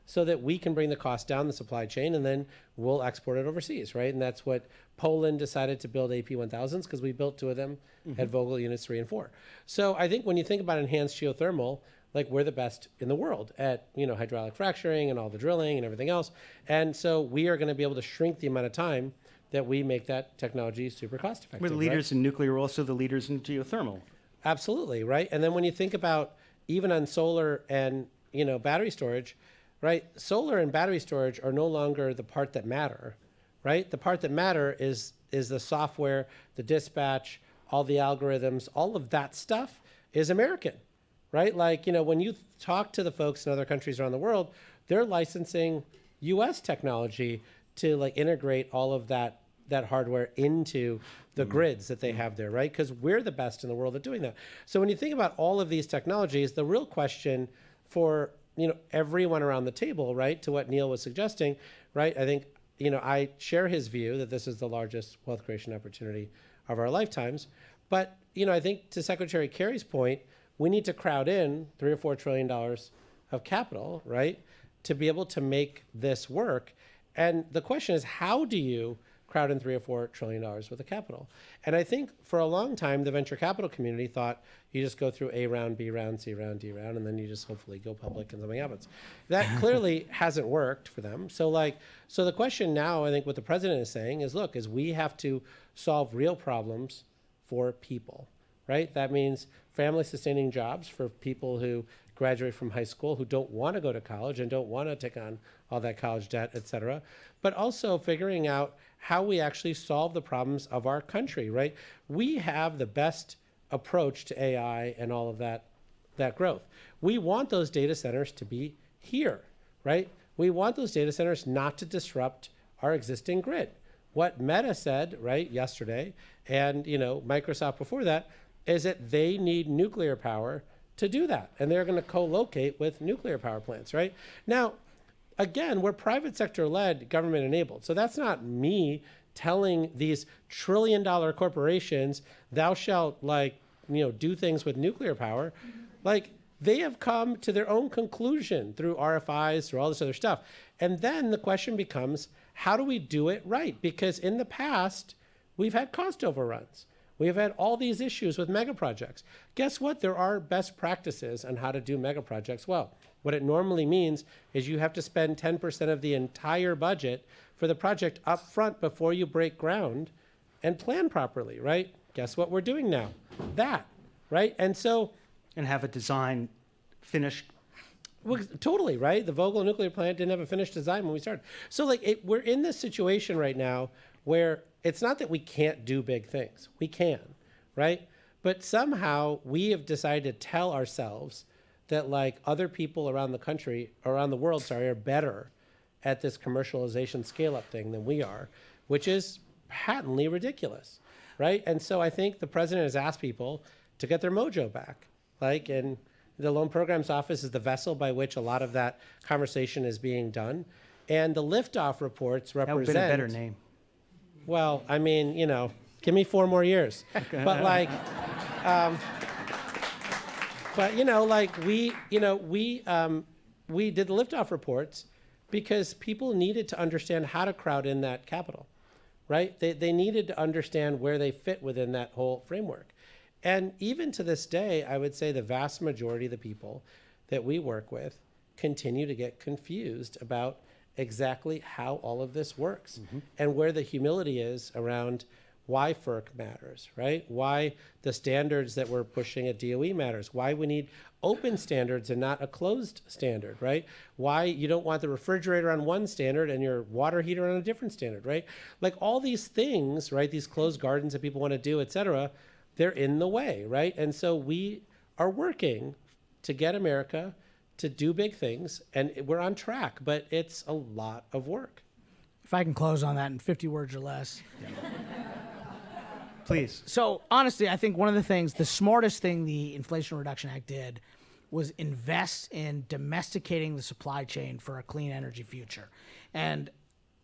so that we can bring the cost down the supply chain, and then we'll export it overseas, right? And that's what Poland decided to build AP1000s, because we built 2 of them at Vogtle Units 3 and 4. So I think when you think about enhanced geothermal, like we're the best in the world at, hydraulic fracturing and all the drilling and everything else. And so we are going to be able to shrink the amount of time that we make that technology super cost effective. We're the leaders in nuclear, also the leaders in geothermal. Absolutely, right? And then when you think about even on solar and, battery storage, right? Solar and battery storage are no longer the part that matter, right? The part that matter is the software, the dispatch, all the algorithms, all of that stuff is American, right? Like, when you talk to the folks in other countries around the world, they're licensing US technology to integrate all of that hardware into the grids that they have there, right? Because we're the best in the world at doing that. So when you think about all of these technologies, the real question for everyone around the table, right, to what Neil was suggesting, right? I think, I share his view that this is the largest wealth creation opportunity of our lifetimes. But, I think to Secretary Kerry's point, we need to crowd in $3 or $4 trillion of capital, right, to be able to make this work. And the question is, how do you crowd in $3 or $4 trillion worth of capital. And I think for a long time, the venture capital community thought you just go through A round, B round, C round, D round, and then you just hopefully go public and something happens. That clearly hasn't worked for them. So the question now, I think what the president is saying is, look, is we have to solve real problems for people, right? That means family sustaining jobs for people who graduate from high school, who don't want to go to college and don't want to take on all that college debt, et cetera, but also figuring out how we actually solve the problems of our country, right? We have the best approach to AI and all of that growth. We want those data centers to be here, right? We want those data centers not to disrupt our existing grid. What Meta said, right, yesterday, and Microsoft before that, is that they need nuclear power to do that. And they're going to co-locate with nuclear power plants, right? Now, again, we're private sector led, government enabled. So that's not me telling these trillion-dollar corporations, thou shalt do things with nuclear power. They have come to their own conclusion through RFIs, through all this other stuff. And then the question becomes, how do we do it right? Because in the past, we've had cost overruns. We have had all these issues with mega projects. Guess what? There are best practices on how to do mega projects well. What it normally means is you have to spend 10% of the entire budget for the project up front before you break ground and plan properly, right? Guess what we're doing now? That, right? And have a design finished. Well, totally, right? The Vogtle nuclear plant didn't have a finished design when we started. So we're in this situation right now where it's not that we can't do big things. We can, right? But somehow we have decided to tell ourselves that other people around the world, are better at this commercialization scale-up thing than we are, which is patently ridiculous, right? And so I think the president has asked people to get their mojo back. And the Loan Programs Office is the vessel by which a lot of that conversation is being done. And the liftoff reports represent... That would have been a better name. Well, I mean, give me 4 more years. Okay. But we did the liftoff reports because people needed to understand how to crowd in that capital, right? They needed to understand where they fit within that whole framework. And even to this day, I would say the vast majority of the people that we work with continue to get confused about exactly how all of this works and where the humility is around why FERC matters, right? Why the standards that we're pushing at DOE matters, why we need open standards and not a closed standard, right? Why you don't want the refrigerator on one standard and your water heater on a different standard, right? All these things, right? These closed gardens that people want to do, et cetera, they're in the way, right? And so we are working to get America to do big things, and we're on track, but it's a lot of work. If I can close on that in 50 words or less. Please. So honestly, I think one of the smartest thing the Inflation Reduction Act did was invest in domesticating the supply chain for a clean energy future. And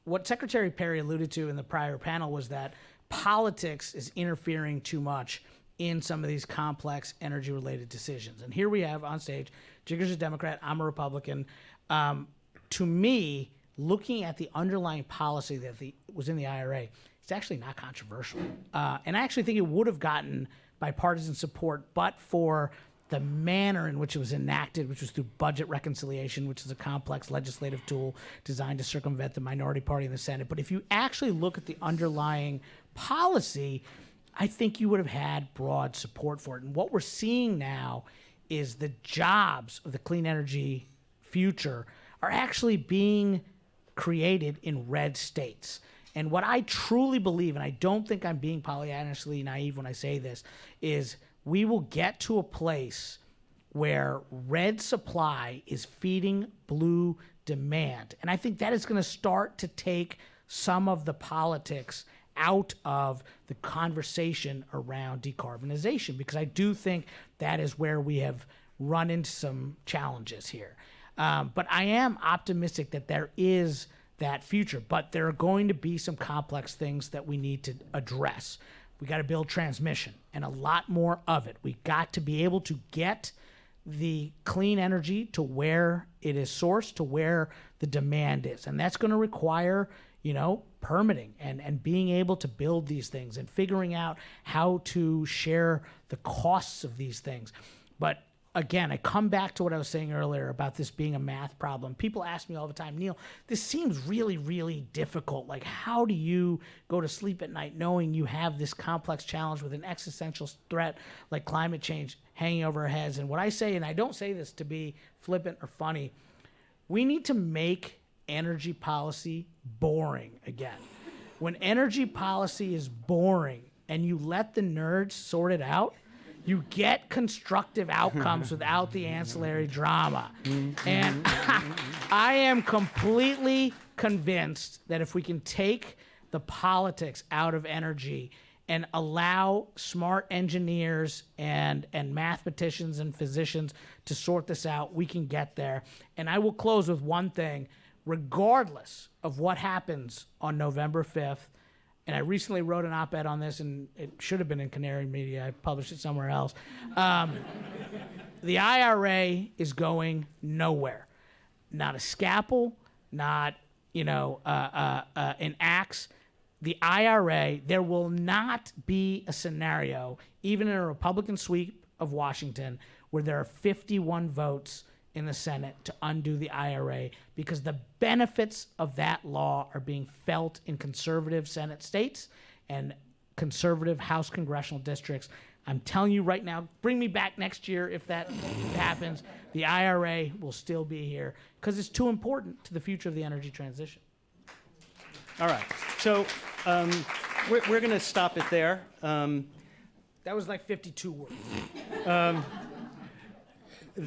what Secretary Perry alluded to in the prior panel was that politics is interfering too much in some of these complex energy-related decisions. And here we have on stage, Jigar's a Democrat, I'm a Republican. To me, looking at the underlying policy that was in the IRA, it's actually not controversial. And I actually think it would have gotten bipartisan support, but for the manner in which it was enacted, which was through budget reconciliation, which is a complex legislative tool designed to circumvent the minority party in the Senate. But if you actually look at the underlying policy, I think you would have had broad support for it. And what we're seeing now is the jobs of the clean energy future are actually being created in red states. And what I truly believe, and I don't think I'm being Pollyannaishly naive when I say this, is we will get to a place where red supply is feeding blue demand. And I think that is going to start to take some of the politics out of the conversation around decarbonization, because I do think that is where we have run into some challenges here. But I am optimistic that there is that future, but there are going to be some complex things that we need to address. We got to build transmission and a lot more of it. We got to be able to get the clean energy to where it is sourced, to where the demand is. And that's going to require permitting and being able to build these things and figuring out how to share the costs of these things. But again, I come back to what I was saying earlier about this being a math problem. People ask me all the time, Neil, this seems really, really difficult. Like, how do you go to sleep at night knowing you have this complex challenge with an existential threat like climate change hanging over our heads? And what I say, and I don't say this to be flippant or funny, we need to make energy policy boring again. When energy policy is boring and you let the nerds sort it out, you get constructive outcomes without the ancillary drama. And I am completely convinced that if we can take the politics out of energy and allow smart engineers and mathematicians and physicians to sort this out, we can get there. And I will close with one thing. Regardless of what happens on November 5th, and I recently wrote an op-ed on this, and it should have been in Canary Media. I published it somewhere else. The IRA is going nowhere. Not a scalpel, not an axe. The IRA, there will not be a scenario, even in a Republican sweep of Washington, where there are 51 votes in the Senate to undo the IRA, because the benefits of that law are being felt in conservative Senate states and conservative House congressional districts. I'm telling you right now, bring me back next year if that happens. The IRA will still be here because it's too important to the future of the energy transition. All right. So we're going to stop it there. That was like 52 words.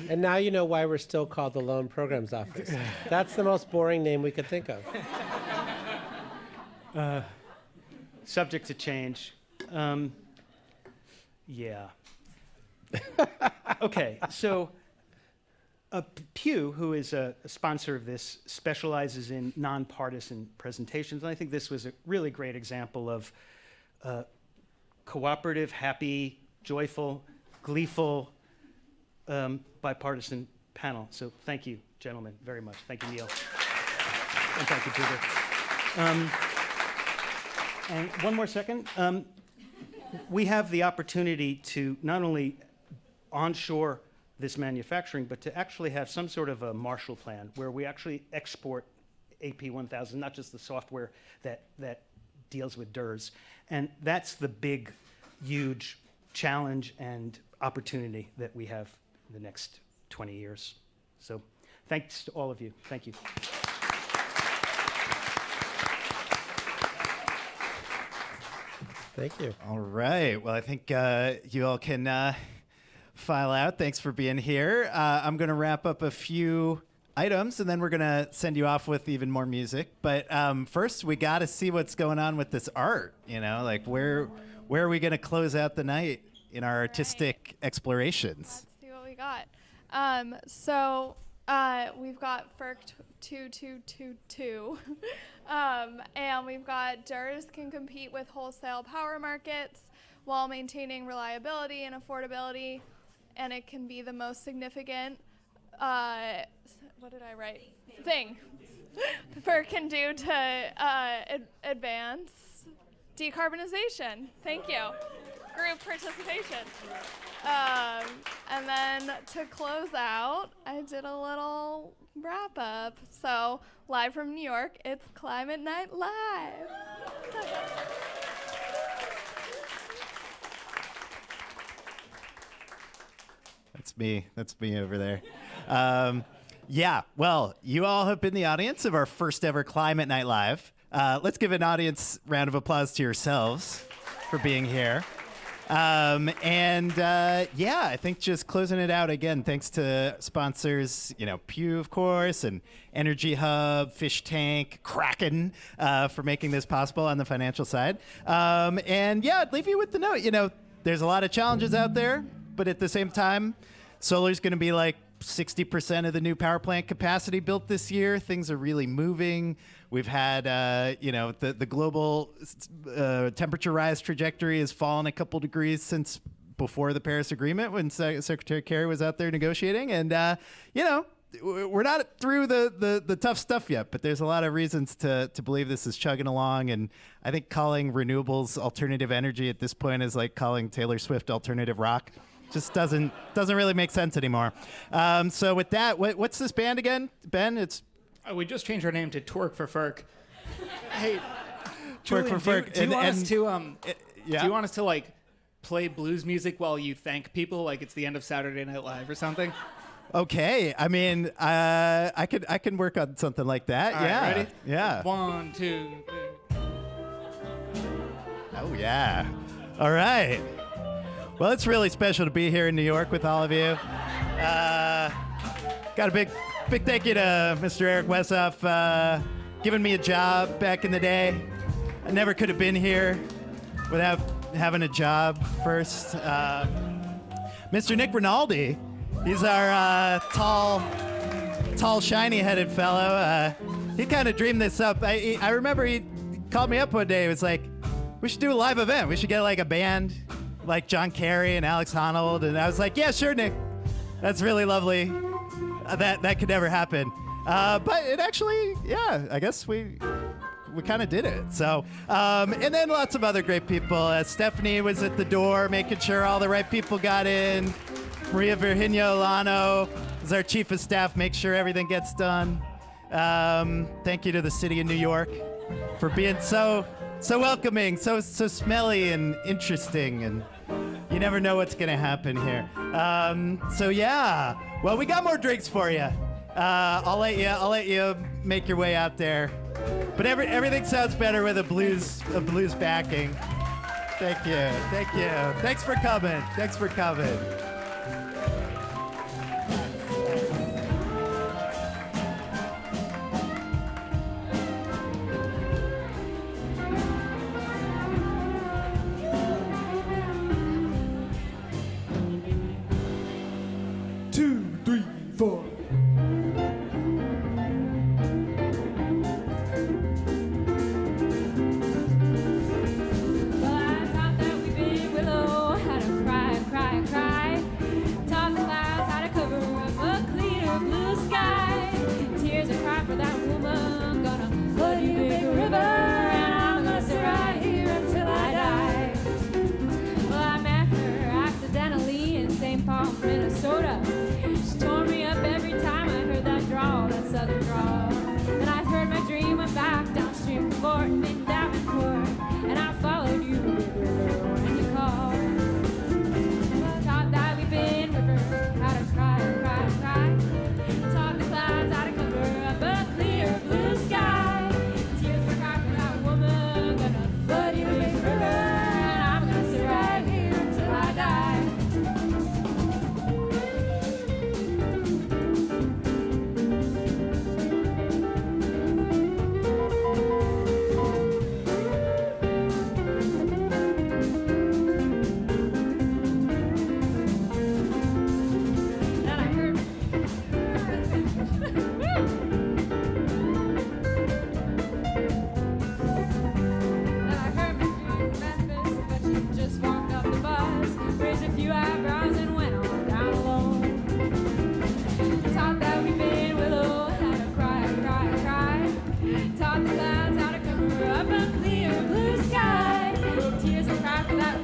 And now you know why we're still called the Loan Programs Office. That's the most boring name we could think of. Subject to change. Yeah. Okay, so Pew, who is a sponsor of this, specializes in nonpartisan presentations. And I think this was a really great example of cooperative, happy, joyful, gleeful, bipartisan panel. So thank you, gentlemen, very much. Thank you, Neil. And thank you, Jigar. And one more second. We have the opportunity to not only onshore this manufacturing, but to actually have some sort of a Marshall Plan where we actually export AP1000, not just the software that deals with DERS. And that's the big, huge challenge and opportunity that we have in the next 20 years. So thanks to all of you. Thank you. Thank you. All right. Well, I think you all can file out. Thanks for being here. I'm going to wrap up a few items, and then we're going to send you off with even more music. But first, we got to see what's going on with this art. You know, like where are we going to close out the night in our artistic explorations? Let's see what we got. We've got FERC 2222. And we've got DERS can compete with wholesale power markets while maintaining reliability and affordability, and it can be the most significant, what did I write? Thing FERC can do to advance decarbonization. Thank you. Group participation. And then to close out, I did a little wrap up. So live from New York, it's Climate Night Live. That's me over there. Yeah, well, you all have been the audience of our first ever Climate Night Live. Let's give an audience round of applause to yourselves for being here. I think just closing it out again, thanks to sponsors, Pew, of course, and Energy Hub, Fish Tank, Kraken, for making this possible on the financial side. I'd leave you with the note, there's a lot of challenges out there, but at the same time, solar's going to be like 60% of the new power plant capacity built this year. Things are really moving. We've had, the global temperature rise trajectory has fallen a couple degrees since before the Paris Agreement when Secretary Kerry was out there negotiating. And, we're not through the tough stuff yet, but there's a lot of reasons to believe this is chugging along. And I think calling renewables alternative energy at this point is like calling Taylor Swift alternative rock. Just doesn't really make sense anymore. So with that, what's this band again, Ben? It's we just changed our name to Twerk for Ferk. Hey, Twerk Julian, for Ferk. do you want us to yeah. do you want us to like play blues music while you thank people, like it's the end of Saturday Night Live or something? Okay. I mean, I can work on something like that. All right, yeah. ready? Yeah. 1, 2, 3. Oh yeah. All right. Well, it's really special to be here in New York with all of you. Got a big thank you to Mr. Eric Wessoff, giving me a job back in the day. I never could have been here without having a job first. Mr. Nick Rinaldi, he's our tall, shiny-headed fellow. He kind of dreamed this up. I remember he called me up one day. He was like, we should do a live event. We should get like a band like John Kerry and Alex Honnold. And I was like, yeah, sure, Nick. That's really lovely. That could never happen. But it actually, yeah, I guess we kind of did it. So, and then lots of other great people. Stephanie was at the door making sure all the right people got in. Maria Virginia Olano is our chief of staff, make sure everything gets done. Thank you to the city of New York for being so welcoming, so smelly and interesting, and you never know what's gonna happen here. So yeah, well, we got more drinks for you. I'll let you make your way out there. But everything sounds better with a blues backing. Thank you. Thanks for coming. Minnesota. She tore me up every time I heard that drawl, that southern drawl. And I heard my dream went back downstream from Morton in Davenport. And I followed you, when you called. Taught that we've been river, how to cry. Taught the clouds how to cover up a clear blue sky. Tears were cried for that woman, gonna flood you big river. And I'm gonna sit right here until I die. Taught the clouds how to cover up a clear blue sky. Tears will cry for that